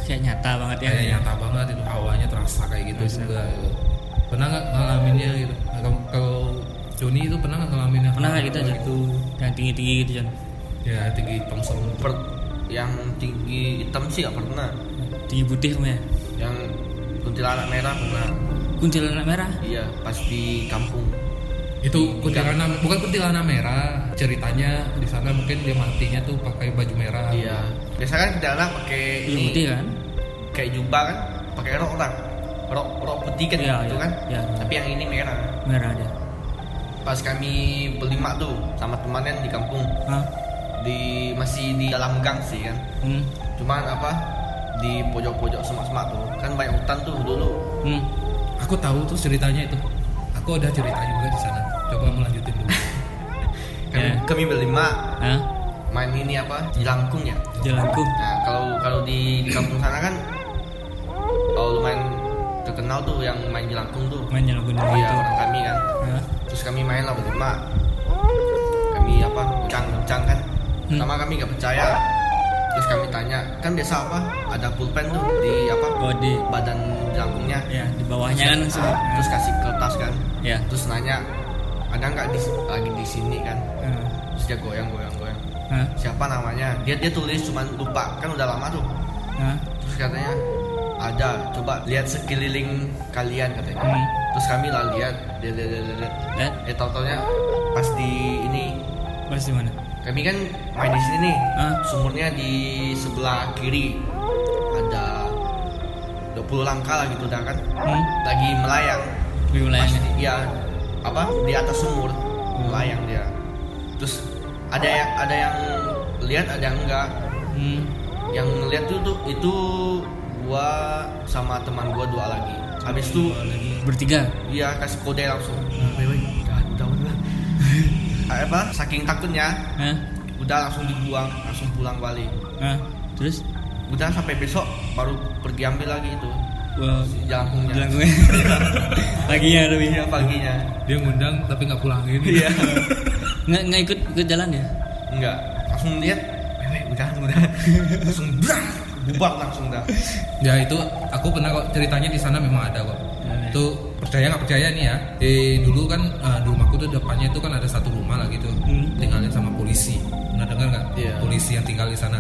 kayak nyata banget ya. Kayak nyata banget itu, hawanya terasa kayak gitu juga gitu. Pernah nggak ngalaminnya gitu? Kalau Joni itu pernah nggak ngalaminnya? Pernah kayak gitu aja. Gitu. Yang tinggi-tinggi gitu Jon. Ya tinggi tongseng. Yang tinggi hitam sih gak pernah. Tinggi putih kamu ya. Yang kuntilanak merah pernah. Kuntilanak merah. Iya, pas di kampung. Itu kuntilanak, bukan kuntilanak merah. Ceritanya di sana mungkin dia matinya tuh pakai baju merah. Iya. Biasanya kan kuntilanak pakai Tinggi putih kan? kayak jubah kan, pakai rok orang. Rok putih kan Iya, gitu iya, kan. iya. Tapi yang ini merah. Merah dia. Pas kami berlima tuh sama temannya di kampung. Hah? Masih di dalam gang sih kan. Cuman apa? Di pojok-pojok semak-semak tuh. Kan banyak hutan tuh dulu. Aku tahu tuh ceritanya itu. Aku ada cerita juga di sana. Coba melanjutin dulu. Kami berlima Hah? main ini apa? Jelangkung ya. Jelangkung. Nah, kalau di kampung sana kan lumayan terkenal tuh yang main jelangkung tuh. Main jelangkung Iya, itu. orang kami kan. Hah? Terus kami main lah berlima. Kami apa? Bincang kan. Pertama kami gak percaya. Terus kami tanya, kan biasa apa? Ada pulpen tuh di apa? Oh, di Badan jelangkungnya. ya di bawahnya kan langsung. Terus kasih kertas kan. Ya. Terus nanya, ada nggak lagi di sini kan? Terus dia goyang. Hah? Siapa namanya? Dia tulis cuman lupa, kan udah lama tuh. Hah? Terus katanya ada, coba lihat sekeliling kalian katanya. Terus kami lah lihat. Lihat Tau-taunya pas di ini, pas di mana? kami kan main di sini nih. Hah? Sumurnya di sebelah kiri ada 20 langkah lah gitu dah kan. Lagi melayang. Di wilayahnya. Pasti, ya apa di atas sumur melayang dia. Terus ada yang lihat, ada yang enggak. Yang ngeliat tuh itu gua sama teman gua 2 lagi. Habis itu Bertiga. dia kasih kode langsung. Woi, udah. Apa? Saking takutnya, Hah? udah langsung dibuang, langsung pulang balik. Hah? Terus? Udah sampai besok baru pergi ambil lagi itu Wah, jelangkungnya. jelangkungnya. Paginya lebih. Iya paginya. Dia ngundang tapi nggak pulangin. Iya. Nggak ikut jalan ya? Enggak, langsung lihat. Udah. Langsung bubar langsung dah. Ya itu aku pernah kok ceritanya di sana memang ada kok. Itu percaya nggak percaya nih ya. Dulu kan di rumahku tuh depannya itu kan ada satu rumah lah gitu. Tinggalin sama polisi. Pernah dengar nggak? Iya. Polisi yang tinggal di sana.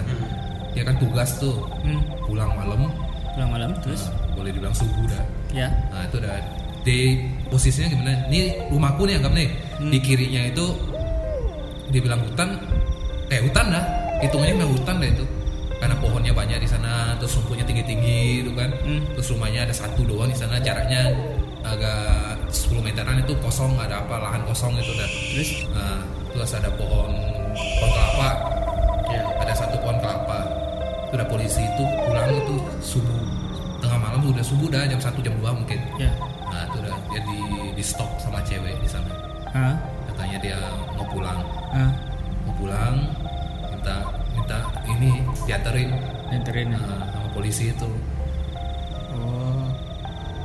Dia kan tugas tuh pulang malam. Pulang malam terus? Boleh dibilang subuh dah. Ya. Nah itu udah di posisinya gimana? Ini rumahku nih anggap nih. Di kirinya itu dibilang hutan dah. Hitungannya memang hutan dah itu. Karena pohonnya banyak di sana, terus rumputnya tinggi-tinggi itu kan. Terus rumahnya ada satu doang di sana, jaraknya agak 10 meteran itu kosong, ada apa lahan kosong itu dah. Terus ada pohon kelapa. Iya. Ada satu pohon kelapa. Itu udah polisi itu pulang itu subuh. Tengah malam tuh udah subuh dah, jam 1 jam 2 mungkin. Ya. Nah, itu udah dia di stop sama cewek di sana. Hah? Katanya dia mau pulang. Hah? Mau pulang minta ini dianterin Enterin. sama polisi itu. Oh.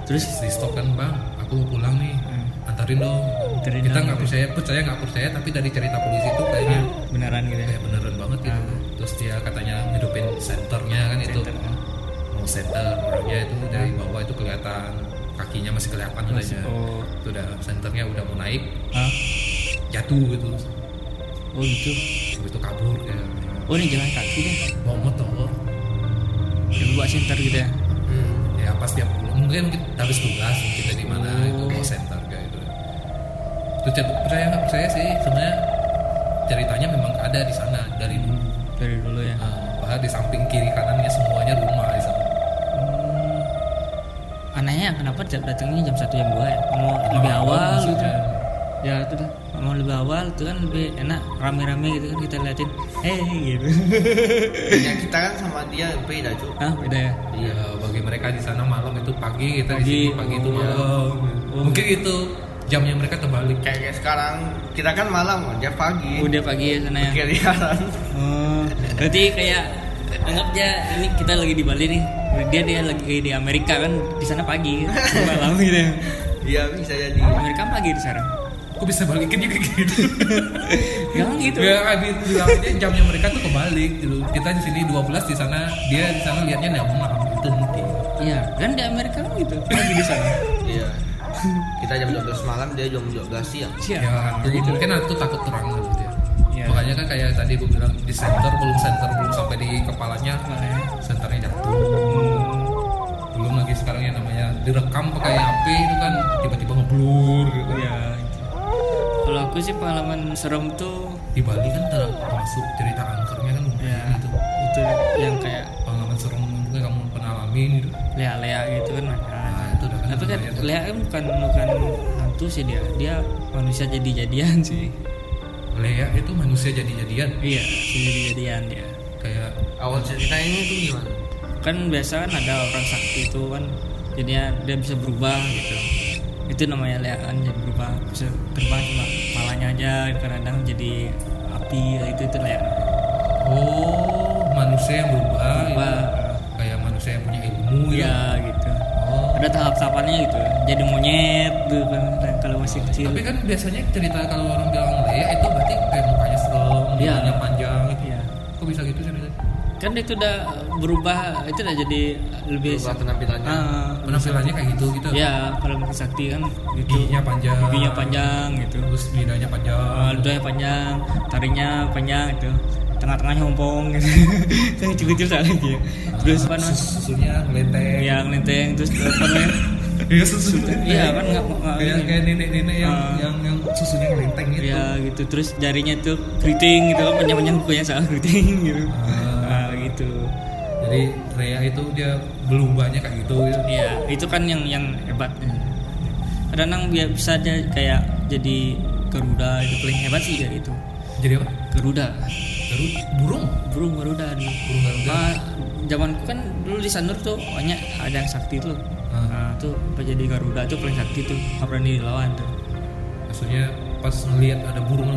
Terus? Di stop kan, bang, aku mau pulang nih, antarin dong. Anterin Kita dong. nggak percaya, tapi dari cerita polisi itu kayaknya Beneran gitu ya? kayak beneran banget gitu. Terus dia katanya ngidupin senternya kan itu. Center. Mau center orangnya itu dari bawah itu kelihatan, kakinya masih kelihatan udah aja. Oh. Itu udah senternya udah mau naik, Hah? jatuh gitu. Oh gitu. Habis itu kabur kayak Oh ini jalan kaki deh. bawa motor. Dia buat center gitu ya? Ya pas dia pulang mungkin habis tugas mungkin dari mana itu bawa center kayak gitu. Itu percaya nggak percaya sih sebenarnya ceritanya memang ada di sana dari dulu. Dari dulu ya? Bahkan di samping kiri kanannya semuanya rumah di sana. Anehnya kenapa datangnya jam 1 jam 2 ya? Mau lebih awal gitu. Ya itu dah. Mau lebih awal itu kan lebih enak, rame-rame gitu kan kita liatin. Gitu. Yang kita kan sama dia beda cuy. Hah, beda ya? Iya, bagi mereka di sana malam itu pagi, kita di Pagi. sini pagi itu Iya. malam. Oh. Mungkin itu jamnya mereka terbalik. Kayak sekarang kita kan malam, dia pagi. Udah pagi ya sana ya? Keliaran. Oh, berarti kayak anggap aja ini kita lagi di Bali nih. Dia lagi di Amerika kan, di sana pagi, malam gitu ya. Iya bisa jadi. Amerika pagi di sana. Kok bisa balikin juga gitu? Jangan gitu. Ya habis bilangnya jamnya mereka tuh kebalik gitu. Kita di sini 12 di sana, dia di sana lihatnya jam 6 gitu. penting. Iya, kan di Amerika kan gitu. Lagi di sana. Iya. Kita jam 12 malam, dia jam 12 siang. Ya, gitu. mungkin itu takut terang gitu ya. Iya. Makanya kan kayak tadi gue bilang di center belum sampai di kepalanya, senternya jatuh. Belum lagi sekarang yang namanya direkam pakai HP itu kan tiba-tiba ngeblur gitu. Iya. Kalau aku sih pengalaman serem tuh Di Bali kan termasuk cerita angkernya kan mungkin ya gitu. itu yang kayak Pengalaman serem mungkin kamu pernah alamin gitu. lea-lea gitu kan ada. Nah, itu udah kan. Tapi kan lumayan tuh. lea kan bukan hantu sih dia manusia jadi-jadian sih. Lea itu manusia jadi-jadian. Iya, jadi-jadian dia. Kayak Awal ceritanya itu gimana? Kan biasa kan ada orang sakti itu kan jadinya dia bisa berubah gitu. Itu namanya lea kan, jadi berubah, bisa terbang cuma kepalanya aja, kadang jadi api, itu lea. oh, manusia yang berubah. Berubah. Kayak manusia yang punya ilmu gitu. Iya gitu. Oh. Ada tahap-tahapannya gitu. Jadi monyet tuh kan kalau masih kecil. Tapi kan biasanya cerita kalau orang bilang Lea itu berarti kayak mukanya serem, Iya. mukanya panjang gitu. Iya. Kok bisa gitu ceritanya? Kan itu udah berubah, itu udah jadi lebih Berubah penampilannya. Penampilannya kayak gitu gitu. ya kalau mungkin sakti kan gitu. Giginya panjang. Giginya panjang gitu. Terus lidahnya panjang. Ludahnya panjang, taringnya panjang gitu. Tengah-tengahnya ompong gitu. Kan kecil-kecil soalnya gitu. Terus apa namanya? Susunya ngelenteng. Yang lenteng terus apa namanya? Iya susu. Iya kan nggak Kayak nenek-nenek yang susunya ngelenteng gitu. ya gitu. Terus jarinya tuh keriting gitu kan, panjang-panjang kukunya soal keriting gitu. Gitu. Jadi Lea itu dia berubahnya kayak gitu. Iya, itu kan yang hebat. Kadang dia bisa aja kayak jadi Garuda, itu paling hebat sih kayak gitu. Jadi apa? Garuda. Burung. Burung Garuda nih. Burung Garuda. Zamanku kan dulu di Sanur tuh banyak ada yang sakti tuh. Nah, tuh apa jadi Garuda tuh paling sakti tuh, nggak berani dilawan tuh. Maksudnya pas ngelihat ada burung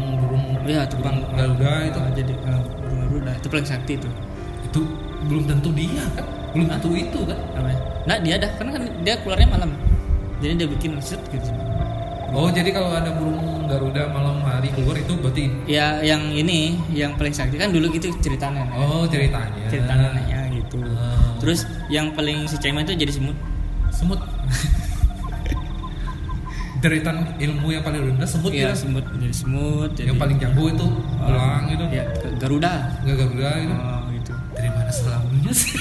Iya, terbang Garuda itu jadi burung Garuda itu paling sakti tuh. itu belum tentu dia kan, belum tentu itu kan. Namanya. Nah, dia ada kan dia keluarnya malam. Jadi dia bikin set gitu. Oh, jadi kalau ada burung Garuda malam hari keluar itu berarti Ya yang ini yang paling sakti kan dulu gitu ceritanya. oh ceritanya. Cerita neneknya gitu. Terus yang paling si Cema itu jadi semut. Semut. Deretan ilmu yang paling rendah semut Iya, ya. semut jadi semut. Yang paling jago itu belang gitu. Ya, Garuda. Enggak Garuda gitu. Oh, gitu. Dari mana selalunya sih?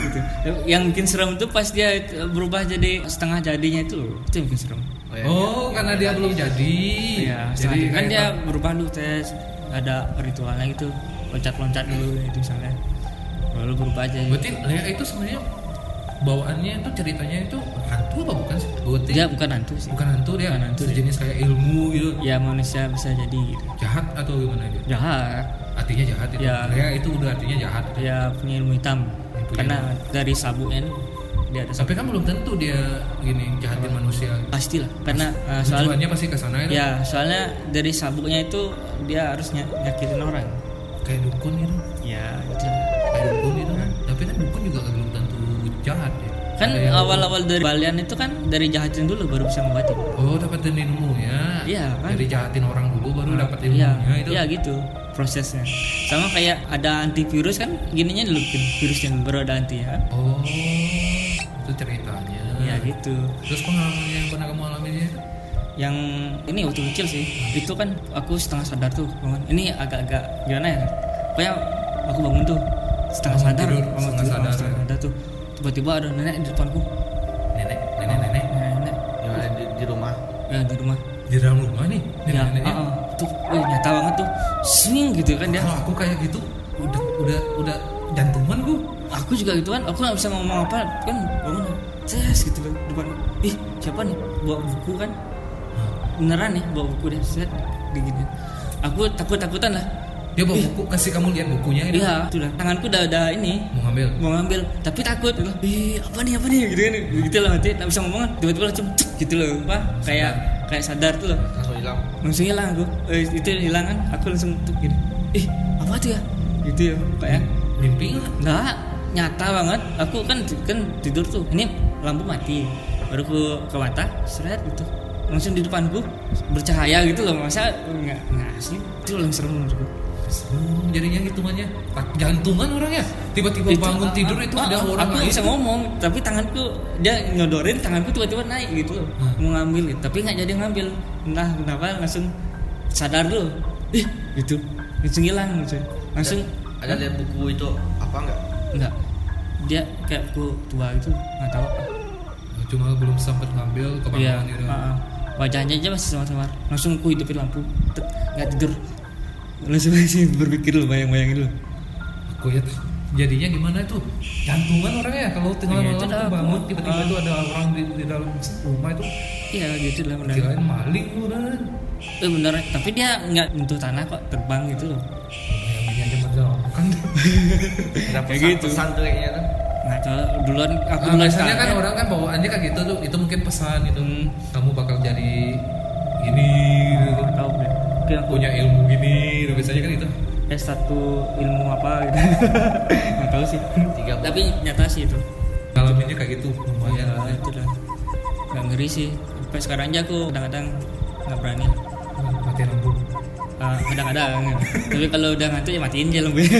Gitu. Yang bikin serem itu pas dia berubah jadi setengah jadinya itu loh. Itu yang bikin serem. Oh, karena dia belum jadi. Iya, Jadi kan kayak dia berubah dulu tes ada ritualnya gitu. Loncat-loncat dulu itu misalnya. Lalu berubah aja. berarti Lea itu sebenarnya bawaannya itu ceritanya itu hantu apa bukan sih? Berarti Dia bukan hantu sih. bukan hantu dia. Bukan hantu dia. Sejenis kayak ilmu gitu. Ya manusia bisa jadi gitu. Jahat atau gimana itu? Jahat. Artinya jahat itu. Ya. Lea itu udah artinya jahat. Dia punya ilmu hitam. Punya Karena dari sabuknya dia ada Tapi kan belum tentu dia gini jahatin manusia. pastilah karena soal Tujuannya pasti ke sana itu. ya soalnya dari sabuknya itu dia harus nyakitin orang Kayak dukun gitu. ya itu Kayak dukun gitu kan. Tapi kan dukun juga belum tentu jahat ya. kan Ada yang- awal-awal dari balian itu kan dari jahatin dulu baru bisa ngobatin. Oh, dapetin ilmunya. Iya, kan? Dari jahatin orang dulu baru dapat Iya, ilmunya itu. iya gitu prosesnya. Sama kayak ada antivirus kan gininya dulu bikin virusnya baru ada anti ya. Oh, itu ceritanya. Iya gitu. Terus pengalaman yang pernah kamu alami ya? Yang ini waktu kecil sih. Itu kan aku setengah sadar tuh bangun. Ini agak-agak gimana ya? Pokoknya aku bangun tuh setengah Bangun sadar, tidur, bangun setengah tidur, sadar. setengah sadar tuh. Tiba-tiba ada nenek di depanku. Nenek. Nenek Yang ada di rumah. ya di rumah. Di dalam rumah nih, Ya, neneknya. tuh, nyata banget tuh, swing gitu kan dia. Kalau aku kayak gitu, udah jantungan gua. Aku juga gitu kan, aku nggak bisa ngomong apa kan, bangun, ses gitu kan depan. Ih, siapa nih? Bawa buku kan? Beneran nih, bawa buku deh, set, gini. Aku takutan lah. Dia bawa buku, kasih kamu lihat bukunya itu. Iya, sudah. Tanganku udah ini, Mau ngambil. tapi takut. Ih, apa nih gitu kan, gitu lah nanti nggak bisa ngomong kan, tiba-tiba langsung cek gitu loh, apa? Kayak sadar tuh loh. Langsung hilang. Langsung hilang aku itu hilang kan aku langsung tuh gini apa tuh ya gitu ya kayak Mimpi nggak? nggak nyata banget aku kan tidur tuh ini lampu mati baru ke mata seret gitu langsung di depanku bercahaya gitu loh masa nggak asli itu paling serem menurutku serem jadinya hitungannya jantungan orangnya tiba-tiba bangun tidur itu ada orang aku lain bisa ngomong tapi tanganku dia nyodorin tanganku tiba-tiba naik gitu loh mau ngambil gitu. Tapi nggak jadi ngambil entah kenapa langsung sadar dulu gitu langsung hilang gitu langsung ada lihat buku itu apa enggak dia kayak buku tua gitu nggak tahu cuma belum sempat ngambil kebangun gitu. Wajahnya aja masih samar-samar langsung aku hidupin lampu nggak tidur langsung sih berpikir loh bayang-bayangin loh Aku ya jadinya gimana tuh jantungan orangnya kalau tengah malam tuh bangun tiba-tiba itu ada orang di dalam rumah itu iya gitu lah benar kirain maling beneran bener tapi dia nggak nyentuh tanah kok terbang gitu loh yang ini aja kan ada Kayak gitu. pesan tuh kayaknya tuh. nah kalau duluan aku duluan biasanya kan sekali. orang kan bawaannya kayak gitu tuh itu mungkin pesan itu kamu bakal jadi ini gitu. Nggak tahu deh mungkin aku Punya ilmu gini gitu. Biasanya kan itu S1 ilmu apa gitu nggak tahu sih 30. tapi nyata sih itu ngalaminnya kayak gitu lumayan ya itu lah nggak ngeri sih sampai sekarang aja aku kadang-kadang nggak berani mati lampu kadang-kadang tapi kalau udah ngantuk ya matiin aja lampunya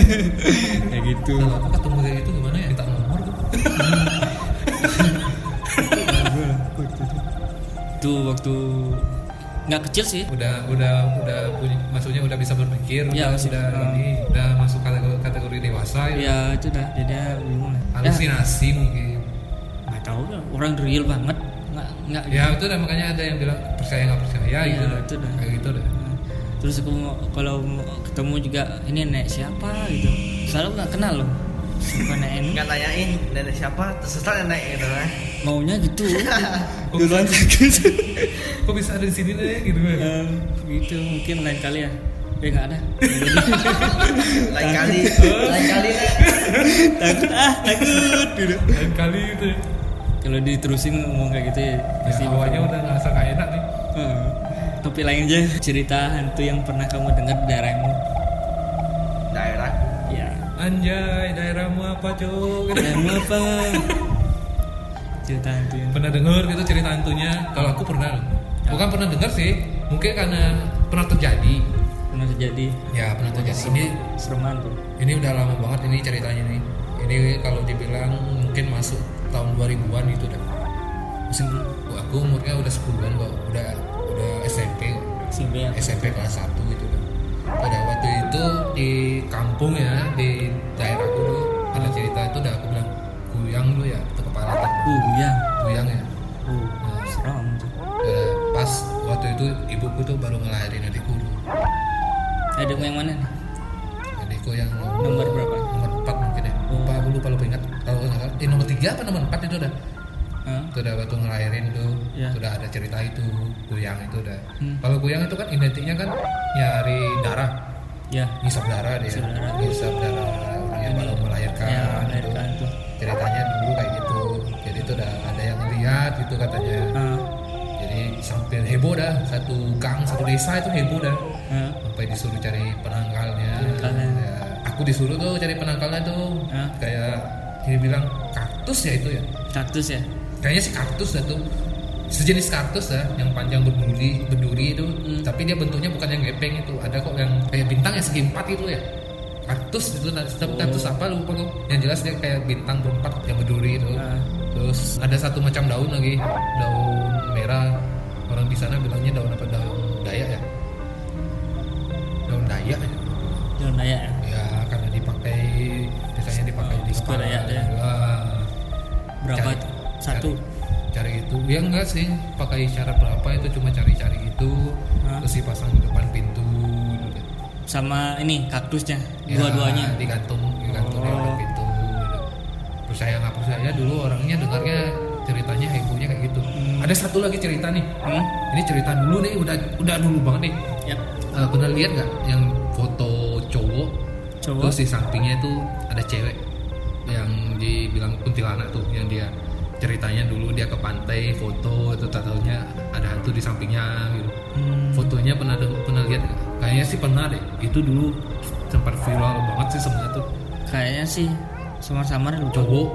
kayak gitu kalau aku ketemu kayak gitu gimana ya minta nomor tuh tuh waktu nggak kecil sih udah punya maksudnya udah bisa berpikir Ya, udah masuk kategori dewasa ya itu dah jadi bingung lah ya, halusinasi mungkin nggak tahu lah orang real banget nggak ya itu udah makanya ada yang bilang percaya nggak percaya Ya, gitu dah. itu dah. Kayak gitu dah terus aku kalau ketemu juga ini nenek siapa gitu selalu nggak kenal loh siapa nenek ini Nggak nanyain nenek siapa terserah nenek gitu kan. maunya gitu duluan takut kok bisa ada di sini deh gitu kan gitu mungkin lain kali ya nggak ada Lain kali Nek. takut gitu lain kali gitu ya kalau diterusin ngomong kayak gitu ya pasti awalnya udah ngerasa gak enak nih topik lain aja cerita hantu yang pernah kamu dengar di daerahmu Daerah ya anjay daerahmu apa cok daerahmu apa cerita hantu yang pernah dengar gitu cerita hantunya kalau aku pernah bukan pernah dengar sih mungkin karena pernah terjadi pernah terjadi ya pernah terjadi ini sereman tuh ini udah lama banget ini ceritanya nih ini kalau dibilang mungkin masuk tahun 2000-an gitu dah aku umurnya udah 10-an kok udah SMP simbe SMP kelas 1 gitu kan pada waktu itu di kampung ya di daerahku tuh ada cerita itu udah aku bilang guyang dulu ya itu kepala ya guyang ya seram tuh pas waktu itu ibuku tuh baru ngelahirin adikku dulu adikmu yang mana nih adikku yang nomor berapa nomor 4 mungkin ya lupa ingat kalau nggak salah nomor 3 apa nomor 4 itu udah itu udah waktu ngelahirin tuh Ya. udah ada cerita itu guyang itu udah kalau guyang itu kan identiknya kan nyari darah ya ngisap darah dia ngisap darah orang yang baru melahirkan, ya gitu. melahirkan tuh Ceritanya dulu kayak gitu jadi itu udah ada yang lihat gitu katanya jadi sampai heboh dah satu gang satu desa itu heboh dah sampai disuruh cari penangkalnya ya, aku disuruh tuh cari penangkalnya tuh kayak dia bilang kaktus ya itu ya kaktus ya kayaknya sih kaktus dah tuh sejenis kaktus dah yang panjang berduri itu tapi dia bentuknya bukan yang gepeng itu ada kok yang kayak bintang yang segi 4 itu ya kaktus itu tapi kaktus apa lupa kok yang jelas dia kayak bintang berempat yang berduri itu terus ada satu macam daun lagi daun merah orang di sana bilangnya daun apa daun dayak ya daun dayak ya daun dayak ya ya karena dipakai biasanya dipakai di suku kepala Dayak ya. Cari- berapa satu cari itu ya enggak sih pakai cara berapa itu cuma cari-cari itu terus dipasang di depan pintu gitu deh. sama ini kaktusnya Ya, dua-duanya digantung di depan pintu gitu. Percaya nggak percaya dulu orangnya dengarnya ceritanya hebohnya kayak gitu ada satu lagi cerita nih ini cerita dulu nih udah dulu banget nih ya pernah lihat nggak yang foto cowok terus di sampingnya itu ada cewek yang dibilang kuntilanak tuh yang dia ceritanya dulu dia ke pantai foto itu tak taunya ada hantu di sampingnya gitu fotonya pernah lihat nggak? Kayaknya sih pernah deh itu dulu sempat viral banget sih sebenarnya tuh kayaknya sih samar-samar lupa cowok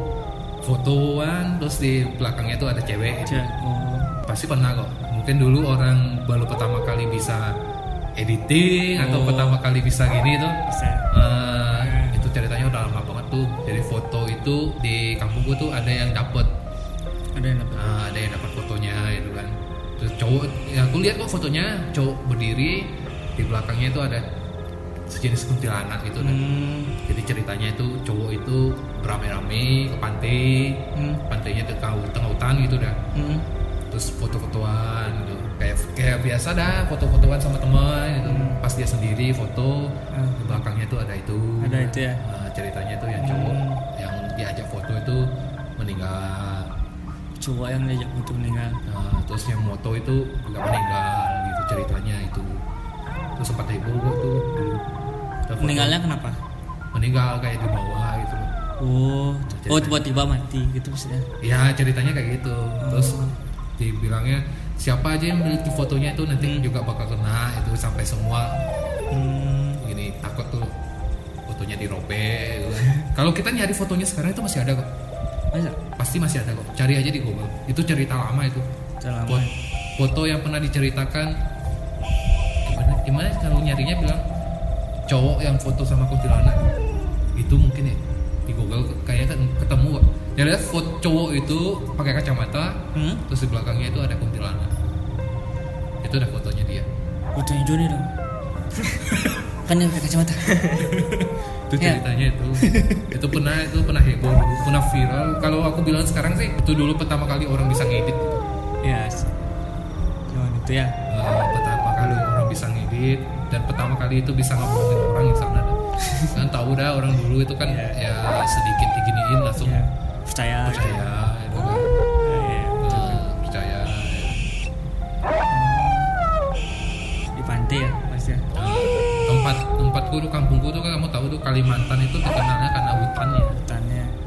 fotoan terus di belakangnya tuh ada cewek gitu. Pasti pernah kok mungkin dulu orang baru pertama kali bisa editing atau pertama kali bisa gini tuh. Bisa. Itu ceritanya udah lama banget tuh. Jadi foto itu di kampung gua tuh ada yang dapet fotonya itu kan. Terus cowok, ya aku lihat kok fotonya cowok berdiri di belakangnya itu ada sejenis kuntilanak gitu kan. Jadi ceritanya itu cowok itu beramai-ramai ke pantai, pantainya di tengah hutan gitu dah. Terus foto-fotoan gitu. Kayak biasa dah, foto-fotoan sama teman gitu. Pas dia sendiri foto, di belakangnya tuh ada itu. Ada itu ya. Nah, ceritanya tuh yang cowok yang diajak foto itu meninggal. Cowok yang diajak foto meninggal. Nah, terus yang moto itu juga meninggal gitu ceritanya itu. Terus sempat heboh gua tuh dulu. Meninggalnya kenapa? Meninggal kayak di bawah gitu loh. Oh tiba-tiba mati gitu maksudnya. Ya ceritanya kayak gitu. Terus dibilangnya siapa aja yang memiliki fotonya itu nanti juga bakal kena itu sampai semua. Gini takut tuh fotonya dirobek gitu kan. Kalau kita nyari fotonya sekarang itu masih ada kok. Pasti masih ada kok. Cari aja di Google. Itu cerita lama itu. Foto yang pernah diceritakan gimana kalau nyarinya bilang cowok yang foto sama kuntilanak itu mungkin ya di Google kayaknya kan ketemu kok. Jadi foto cowok itu pakai kacamata, terus di belakangnya itu ada kuntilanak. Itu ada fotonya dia. Fotonya Joni dong. Kan yang pakai kacamata. Itu ceritanya itu pernah heboh dulu, pernah viral. Kalau aku bilang sekarang sih itu dulu pertama kali orang bisa ngedit. Ya. Cuman itu ya. Pertama kali orang bisa ngedit dan pertama kali itu bisa ngomongin orang di sana. Kan tahu dah orang dulu itu kan ya sedikit diginiin langsung percaya itu kan. Percaya. Di pantai ya Mas ya. Tempatku tuh kampungku tuh kan kamu tahu tuh Kalimantan itu terkenalnya karena hutannya.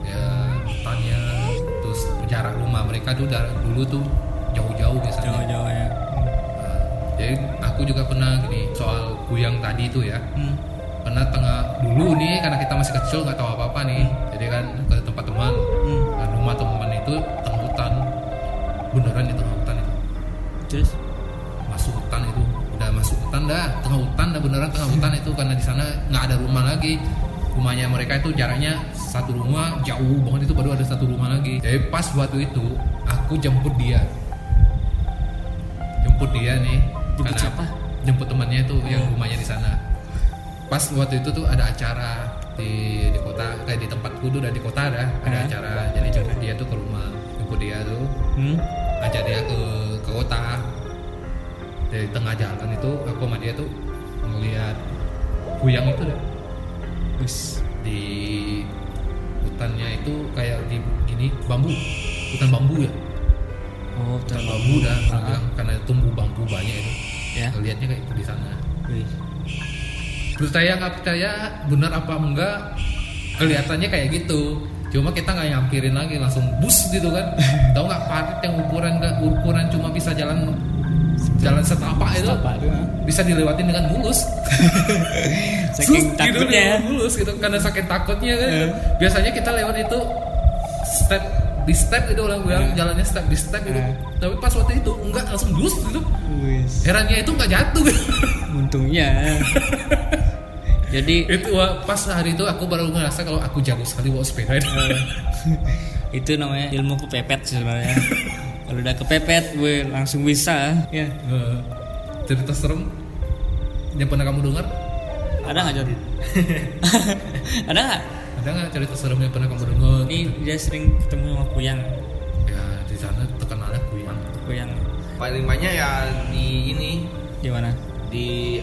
Ya hutannya terus jarak rumah mereka tuh dari dulu tuh jauh-jauh biasanya. Jauh-jauh ya. Jadi aku juga pernah gini soal kuyang tadi itu ya. Pernah dulu nih karena kita masih kecil nggak tahu apa-apa nih. Jadi kan ke tempat teman. Dan rumah teman itu tengah hutan. Beneran di tengah hutan itu. Terus masuk hutan itu. Udah masuk hutan dah, tengah hutan dah beneran tengah hutan itu karena di sana nggak ada rumah lagi. Rumahnya mereka itu jaraknya satu rumah jauh banget itu baru ada satu rumah lagi. Jadi pas waktu itu aku jemput dia nih. Jemput siapa? Jemput temannya itu yang rumahnya di sana. Pas waktu itu tuh ada acara di kota, kayak di tempatku tuh udah di kota ada acara. Jadi jemput dia tuh ke rumah, jemput dia tuh, ajak dia ke kota. Dari tengah jalan itu aku sama dia tuh ngeliat kuyang itu dah. Di hutannya itu kayak di gini hutan bambu ya. Hutan bambu dah, karena tumbuh bambu banyak itu. Ya. Lihatnya kayak itu di sana. Percaya nggak percaya, benar apa enggak, kelihatannya kayak gitu. Cuma kita nggak nyampirin lagi, langsung bus gitu kan. Tahu nggak parit yang ukuran cuma bisa jalan setapak itu bisa dilewatin dengan mulus. Saking takutnya mulus gitu karena saking takutnya kan. Biasanya kita lewat itu step by step itu orang bilang jalannya step by step gitu. Tapi pas waktu itu enggak langsung mulus gitu. Herannya itu nggak jatuh gitu. Untungnya. Jadi itu pas hari itu aku baru ngerasa kalau aku jago sekali bawa sepeda itu. Itu namanya ilmu kepepet sebenarnya. Kalau udah kepepet, gue langsung bisa. Ya. Cerita serem yang pernah kamu dengar? Ada nggak Jod? Ada nggak? Ada nggak cerita serem yang pernah kamu dengar? Ini dia sering ketemu sama kuyang. Ya di sana terkenalnya kuyang. Paling banyak ya di ini. Di mana? Di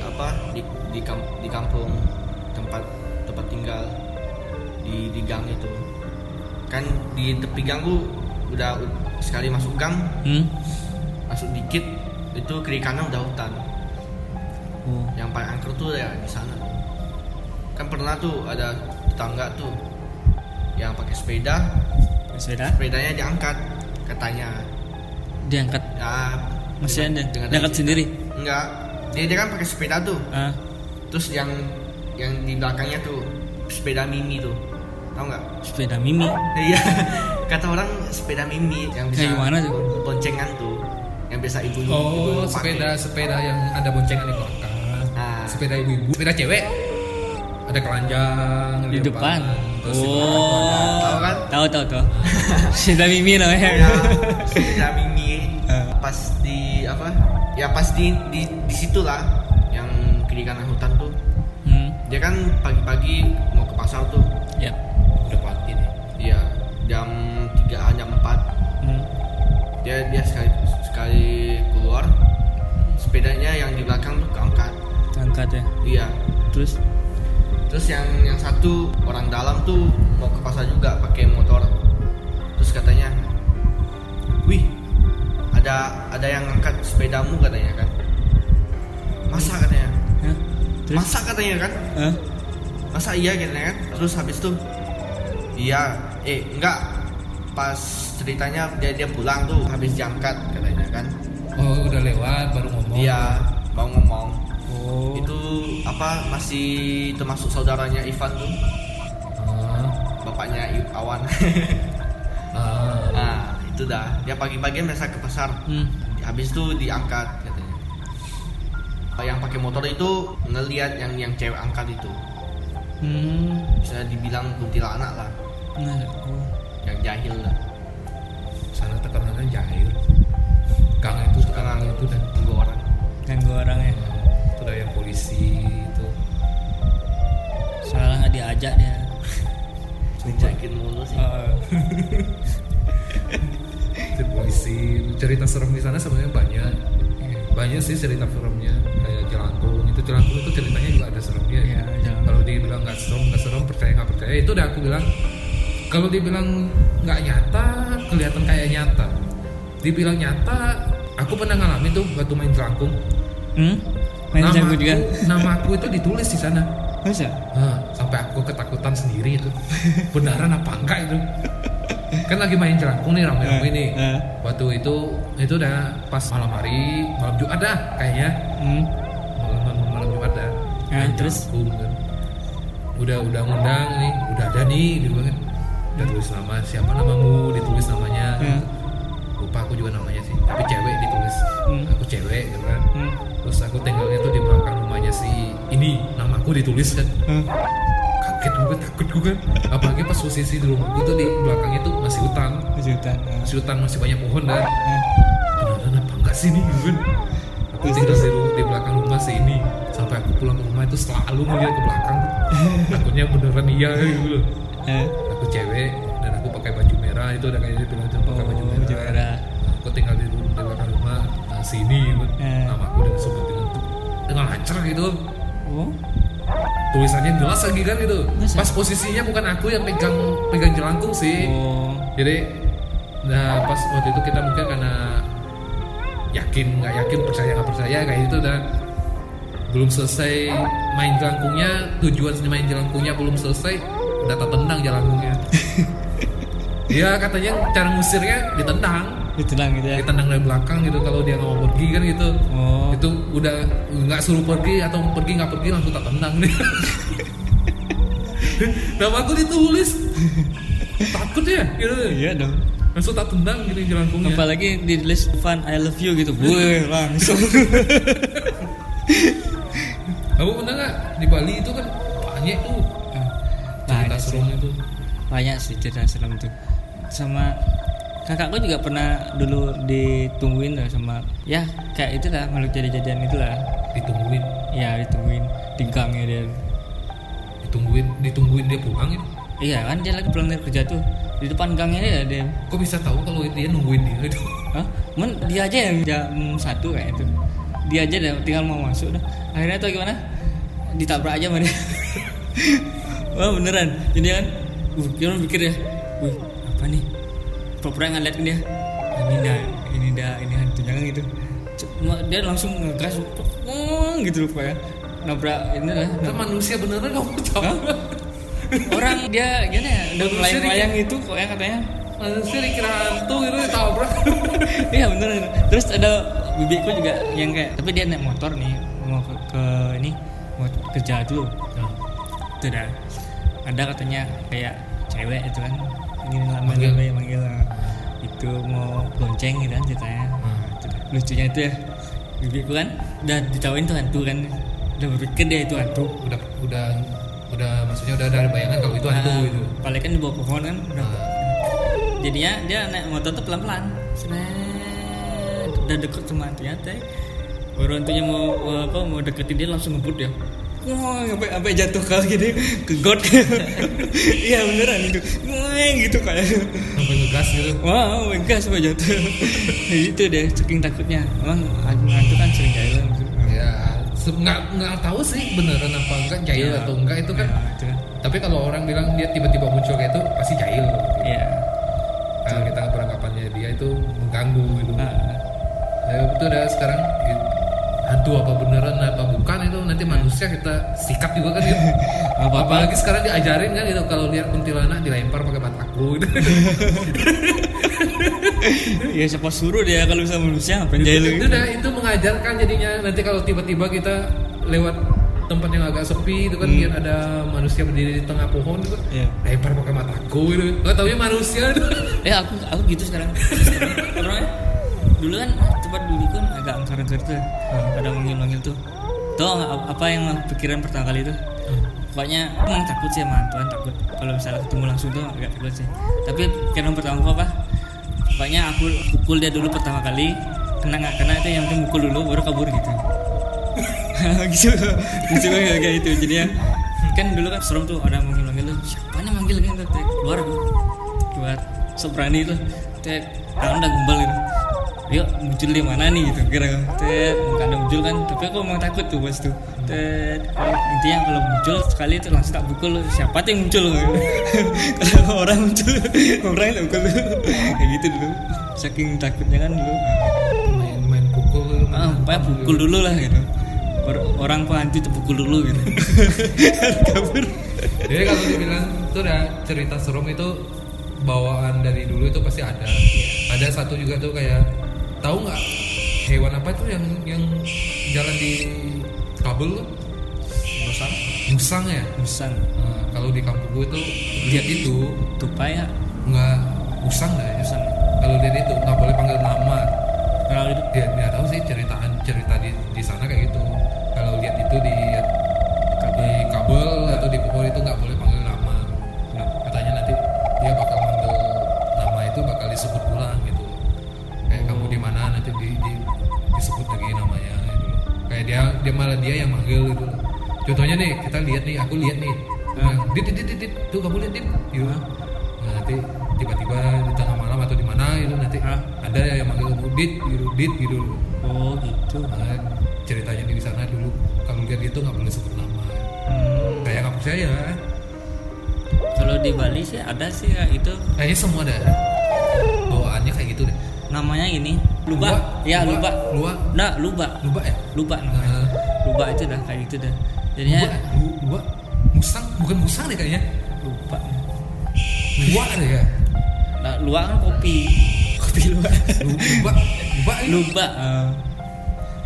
kampung tempat tinggal di gang itu. Kan di tepi gang tuh udah sekali masuk gang, masuk dikit itu kiri kanan udah hutan. Yang paling angker tuh ya di sana. Kan pernah tuh ada tetangga tuh yang pakai sepedanya diangkat katanya. Diangkat? Ya. Masih ada? Diangkat sendiri? Enggak. Dia kan pakai sepeda tuh. Terus yang di belakangnya tuh sepeda mini tuh. Tahu nggak? Sepeda mini. Iya. Kata orang sepeda mini yang bisa kayak gimana tuh? Boncengan tuh. Yang biasa ibu-ibu sepeda yang ada boncengan di belakang. sepeda ibu-ibu, sepeda cewek. Ada keranjang Di depan. Terus di Oh. belakang Tahu kan? Tahu. Sepeda Mimi namanya. Ya, sepeda Mimi. Pas di apa? Ya pas di situ lah yang kiri kanan hutan tuh. Dia kan pagi-pagi mau ke pasar tuh. Ya. udah pagi nih. Iya, jam 3 jam 4. Dia sekali keluar, sepedanya yang di belakang tuh keangkat. Angkat ya. Iya. Terus yang satu orang dalam tuh mau ke pasar juga pakai motor. Terus katanya, "Wih, ada yang angkat sepedamu," katanya kan. "Masa?" katanya. Hah? Terus? "Masa?" katanya kan. Hah? "Masa iya?" katanya kan. Terus habis itu, "Iya, enggak." Pas ceritanya dia pulang tuh habis diangkat katanya kan. Oh, udah lewat baru ngomong. Iya, mau ngomong. Oh. Itu apa masih termasuk saudaranya Ivan tuh, Ah. bapaknya Awan. Ah. Nah, itu dah. Dia pagi-pagi biasa ke pasar. Habis itu diangkat katanya. Yang pakai motor itu ngelihat yang cewek angkat itu. Bisa dibilang kuntilanak lah, Nah, yang jahil lah. Sana tekanannya jahil. Kang itu sekarang itu dan Tunggu orang. ganggu orang ya. itu udah yang polisi itu. Salah nggak diajak dia. Dijakin mulu sih. Itu polisi. Cerita serem di sana sebenarnya banyak sih cerita seremnya. Kayak Jelangkung itu ceritanya juga ada seremnya. Iya, Jelangkung. Kalau dibilang nggak serem percaya itu udah aku bilang. Kalau dibilang nggak nyata kelihatan kayak nyata. Dibilang nyata, aku pernah ngalamin tuh waktu main Jelangkung. Main jago juga. Nama aku itu ditulis di sana. Masa? Sampai aku ketakutan sendiri itu. Beneran apa enggak itu? Kan lagi main Jelangkung nih ramai-ramai nih. Waktu itu udah pas malam Jumat dah kayaknya. Malam Jumat dah. Main Terus? Jelangkung kan. Udah ngundang nih, udah ada nih gitu kan. Udah tulis nama, siapa namamu, ditulis namanya. Lupa aku juga namanya sih, tapi cewek ditulis. Aku cewek gitu kan. Terus aku tinggalnya tuh di belakang rumahnya si ini, namaku ditulis kan. Kaget juga, takut juga. Apalagi pas posisi di rumahku tuh di belakangnya tuh masih hutan, masih banyak pohon dan beneran apa enggak sih nih gitu kan. Aku tinggal di belakang rumah si ini. Sampai aku pulang ke rumah itu selalu ngeliat ke belakang. Takutnya beneran iya gitu loh. Aku cewek dan aku pakai baju merah, itu udah kayak dia bilang tuh pakai baju merah. Aku tinggal di belakang rumah sini gitu. Nama aku udah disebutin dengan lancar gitu. Tulisannya jelas lagi kan gitu. Pas posisinya bukan aku yang pegang Jelangkung sih. Jadi pas waktu itu kita mungkin karena yakin nggak yakin, percaya nggak percaya kayak itu, dan belum selesai main Jelangkungnya, tujuan main Jelangkungnya belum selesai udah tertendang Jelangkungnya. Dia katanya cara ngusirnya ditendang gitu ya, ditendang dari belakang gitu kalau dia nggak mau pergi kan gitu. Itu udah nggak suruh pergi atau pergi nggak pergi langsung tak tendang nih. Nama aku ditulis, takut ya gitu. Iya dong. Langsung tak tendang gitu Jelangkungnya. Apalagi ditulis Van I love you gitu, wih langsung. Kamu pernah nggak di Bali itu kan banyak tuh cerita serem itu. Banyak sih cerita serem tuh. Sama kakakku juga pernah dulu ditungguin lah sama ya kayak itu lah, makhluk jadi-jadian itu lah. Ditungguin? Iya ditungguin di gangnya dia. Ditungguin dia pulang itu? Iya kan dia lagi pulang dari kerja tuh, di depan gangnya dia. Kok bisa tahu kalau dia nungguin dia itu? Dia aja yang jam 1 kayak itu. Dia aja dah tinggal mau masuk dah. Akhirnya tuh gimana? Ditabrak aja sama dia. Wah beneran. Jadi kan, dia pikir ya, apa nih? Pura-pura ngeliatin dia. Ini hantu, jangan gitu. Cuma dia langsung ngegas, gitu loh ya. Nabrak ini lah. Kan manusia beneran kamu tahu? Orang dia gimana ya? Udah melayang-layang itu kok ya katanya. Manusia dikira hantu gitu ditabrak. Iya beneran. Terus ada bibiku juga yang kayak, tapi dia naik motor nih mau ke ini mau kerja dulu. Itu dah. Ada katanya kayak cewek itu kan manggil itu mau lonceng gitu kan ceritanya. Lucunya itu ya bibiku kan udah ditawain tuh hantu kan udah berpikir dia itu hantu. Udah maksudnya udah ada bayangan kalau itu hantu gitu. Paling kan di bawah pohon kan jadinya dia naik motor tuh pelan-pelan. Udah deket sama hantunya teh. Baru hantunya mau deketin dia langsung ngebut dia. Wah, sampai jatuh kali gini ke got. Iya beneran itu. Gitu kayak Sampai ngegas gitu. wah, ngegas sampai jatuh. Itu deh, saking takutnya. Emang hantu kan sering jahil gitu. Ya, nggak tahu sih beneran apa enggak jahil atau enggak itu kan. Ya, itu kan. Tapi kalau orang bilang dia tiba-tiba muncul kayak itu pasti jahil. Iya. Karena kita beranggapannya dia itu mengganggu gitu. Ya itu udah sekarang hantu apa beneran apa bukan itu nanti manusia kita sikat juga kan gitu. Apalagi sekarang diajarin kan gitu kalau lihat kuntilanak dilempar pakai bataku gitu. Ya siapa suruh dia kalau bisa manusia apa jahil Itu udah itu mengajarkan jadinya nanti kalau tiba-tiba kita lewat tempat yang agak sepi itu kan lihat ada manusia berdiri di tengah pohon gitu. Iya. Lempar pakai mataku gitu. Enggak taunya manusia itu. Aku gitu sekarang. Orangnya dulu kan tempat dulu kan agak angker-angker tuh. Ada manggil-manggil tuh. Tahu nggak apa yang pikiran pertama kali itu? Pokoknya emang takut sih sama hantuan, takut. Kalau misalnya ketemu langsung tuh agak takut sih. Tapi pikiran pertama aku apa? Pokoknya aku pukul dia dulu pertama kali. Kena nggak kena itu yang penting pukul dulu baru kabur gitu. gitu kayak gitu. Jadinya kan dulu kan serem tuh ada manggil-manggil tuh. Siapa nih manggil gitu? Keluar aku. Keluar sobrani itu. Tangan udah gumbal gitu. Yuk muncul di mana nih gitu kira-kira nggak ada muncul kan, tapi aku emang takut tuh pas tuh intinya kalau muncul sekali itu langsung tak pukul siapa tuh yang muncul. Kalau orang muncul orang tak pukul kayak gitu dulu saking takutnya kan dulu. Main pukul Pukul dulu lah gitu, orang pelanti itu pukul dulu gitu. Kabur. Jadi kalau dibilang itu udah cerita serem itu bawaan dari dulu itu pasti ada. Ada satu juga tuh kayak tahu nggak hewan apa tuh yang jalan di kabel tuh? Musang ya? Musang. Nah, kalau di kampung gue tuh lihat itu Tupai ya? nggak musang dah ya. Musang. Kalau lihat itu nggak boleh panggil nama. Kalau itu Dia nggak tahu sih cerita di sana kayak gitu. Kalau lihat itu di kabel atau di pohon itu nggak boleh panggil nama. Katanya nanti dia bakal manggil nama itu bakal disebut ulang gitu. Kayak kamu di mana nanti disebut lagi namanya gitu. Kayak dia malah dia yang manggil gitu. Contohnya nih kita lihat nih, aku lihat nih. Dit tuh kamu lihat dit gitu. Nah, nanti tiba-tiba di tengah malam atau di mana gitu nanti ada yang manggil kamu dit gitu. oh gitu. Nah, ceritanya di sana dulu kalau lihat itu nggak boleh sebut nama. Kayak nggak percaya. Kalau di Bali sih ada sih ya, itu Kayaknya semua ada bawaannya kayak gitu deh. namanya ini luba. Ya luba. Nah luba Ya? luba namanya. Luba itu dah kayak gitu dah jadinya. Luba musang bukan musang deh kayaknya. Luba Deh ya. nah luba kan kopi luba. Luba.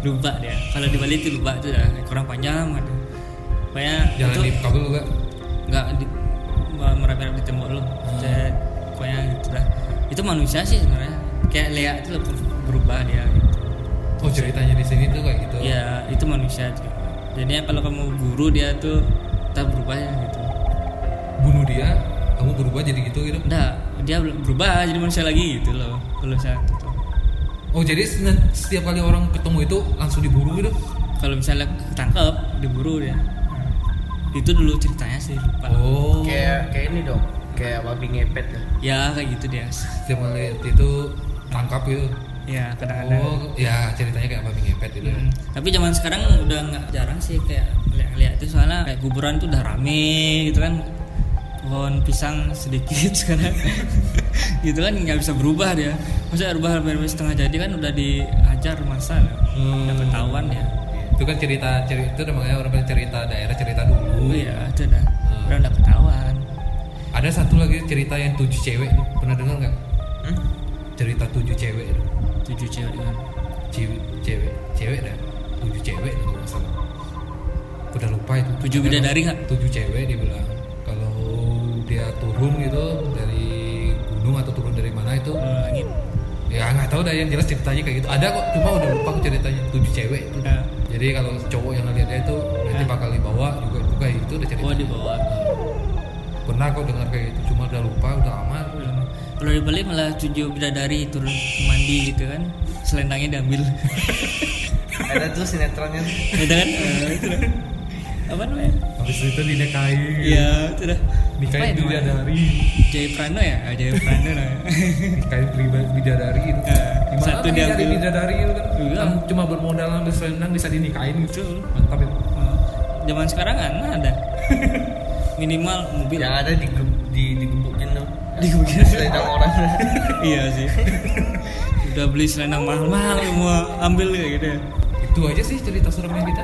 Luba dia kalau di Bali itu luba itu dah kurang panjang ada kayak Jalan itu di kabel juga. nggak di merap-merap di tembok lo. Pokoknya gitu dah itu manusia sih sebenarnya kayak Lea itu berubah dia gitu. Oh ceritanya di sini tuh kayak gitu. Ya itu manusia juga. Jadinya kalau kamu buru dia tuh tak berubah ya gitu. Bunuh dia, kamu berubah jadi gitu. Enggak, dia berubah jadi manusia lagi gitu loh. Kalau saya gitu. Oh jadi setiap kali orang ketemu itu langsung diburu gitu. Kalau misalnya ketangkep diburu dia. Itu dulu ceritanya sih lupa. Oh. Kayak ini dong, kayak babi ngepet ya. Ya kayak gitu dia. Setiap kali itu tangkap gitu. Ya kadang-kadang. Oh ya ceritanya kayak babi ngepet gitu. Tapi zaman sekarang udah nggak jarang sih kayak lihat itu soalnya kayak kuburan tuh udah rame gitu kan. Pohon pisang sedikit sekarang. Gitu kan nggak bisa berubah dia. Maksudnya berubah setengah jadi kan udah dihajar masa udah ketahuan ya. Itu kan cerita itu namanya orang cerita daerah cerita dulu. Oh iya itu dah. Udah ketahuan. Ada satu lagi cerita yang 7 cewek tuh. Pernah dengar nggak? Cerita 7 cewek itu. 7 cewek kan. Cewek dah. 7 cewek itu nggak salah. Udah lupa itu. 7 bidadari nggak? 7 cewek dia bilang kalau dia turun gitu dari gunung atau turun dari mana itu. Langit. Ya nggak tahu dah yang jelas ceritanya kayak gitu. Ada kok cuma udah lupa ceritanya 7 cewek itu. Jadi kalau cowok yang ngeliatnya itu nanti bakal dibawa juga itu kayak itu udah cerita. Oh dibawa. Pernah kok dengar kayak gitu, cuma udah lupa, udah aman. Kalau di Bali malah 7 bidadari turun mandi gitu kan, selendangnya diambil. Ada tuh sinetronnya. Itu kan? Itu kan. Apa namanya? Habis itu dinikahin. Iya, itu dah. Nikahin Apa ya bidadari. Jayprano ya? Jayprano namanya. Nikahin bidadari itu. Gimana Satu lagi diambil. cari bidadari itu kan? Iya. Kan cuma bermodal ambil selendang bisa dinikahin gitu. Betul. Mantap itu. Zaman sekarang kan ada. Minimal mobil. Yang ada digebukin tuh. Digebukin. Selendang orang. Iya sih. Udah beli selendang mahal-mahal semua ambil kayak gitu ya. Itu aja sih cerita seremnya kita.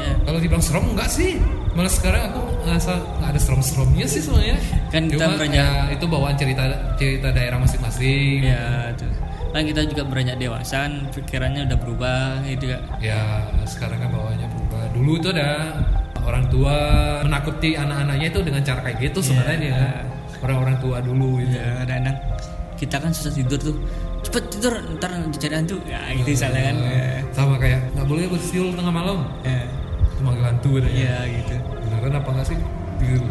Ya. Kalau dibilang serem enggak sih? Malah sekarang aku ngerasa nggak ada serem-seremnya sih sebenarnya. Kan kita Cuma beranjak ya, itu bawaan cerita daerah masing-masing. ya tuh. Kan kita juga beranjak dewasa, kan pikirannya udah berubah gitu ya. Ya sekarang kan bawaannya berubah. Dulu itu ada orang tua menakuti anak-anaknya itu dengan cara kayak gitu sebenarnya Iya. ya. Orang-orang tua dulu itu. Ya kadang-kadang kita kan susah tidur tuh. Cepet tidur, ntar dicari hantu. Ya gitu misalnya kan. Ya. Sama kayak nggak boleh bersiul tengah malam. Ya. Itu manggil hantu katanya. Iya gitu. Beneran apa nggak sih? Tidur.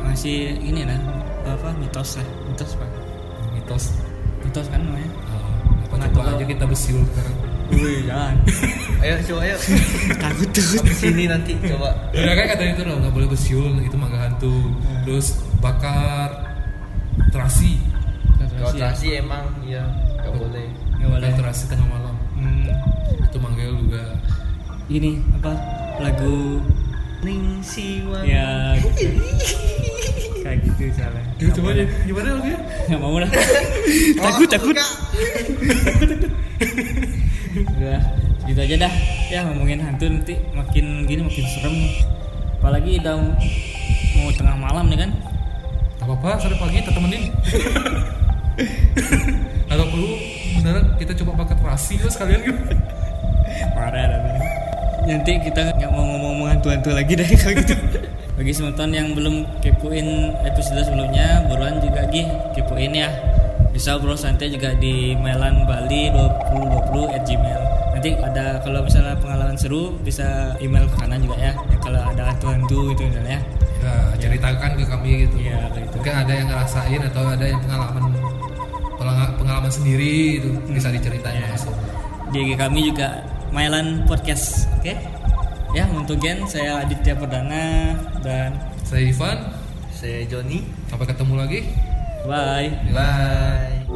Masih ini lah apa mitos lah, mitos pak. Mitos. Mitos kan namanya. Apa coba aja kita bersiul sekarang. Wih jangan. Ayo coba ayo. Takut tuh. Habis ini nanti coba. Udah kan katanya itu loh nggak boleh bersiul itu manggil hantu. Terus bakar terasi. Kalau terasi emang iya nggak boleh. Nggak boleh. Bakar terasi tengah malam. Itu manggil juga. Ini apa lagu Ningsiwan. ya gitu. Kayak gitu misalnya. Coba aja gimana lagunya? Nggak mau lah. Takut. Udah gitu aja dah. Ya ngomongin hantu nanti makin gini makin serem. Apalagi udah mau tengah malam nih kan. Gak apa-apa, sore pagi kita temenin. Atau perlu beneran kita coba bakar terasi terus sekalian gitu. Parah dah. Nanti kita nggak mau ngomong hantu-hantu lagi deh kalau gitu. Bagi teman-teman yang belum kepoin episode sebelumnya, buruan juga kepoin ya. Bisa bro santai juga di mailan Bali 2020@gmail. Nanti ada kalau misalnya pengalaman seru bisa email ke kanan juga ya. Kalau ada hantu-hantu itu misalnya. Ya, ceritakan ke kami gitu. Iya, kayak gitu. Mungkin ada yang ngerasain atau ada yang pengalaman sendiri itu bisa diceritain langsung. Di IG kami juga Mailan Podcast. Oke. Ya, untuk Gen saya Aditya Perdana dan Saya Ivan, Saya Joni. sampai ketemu lagi. bye. Bye.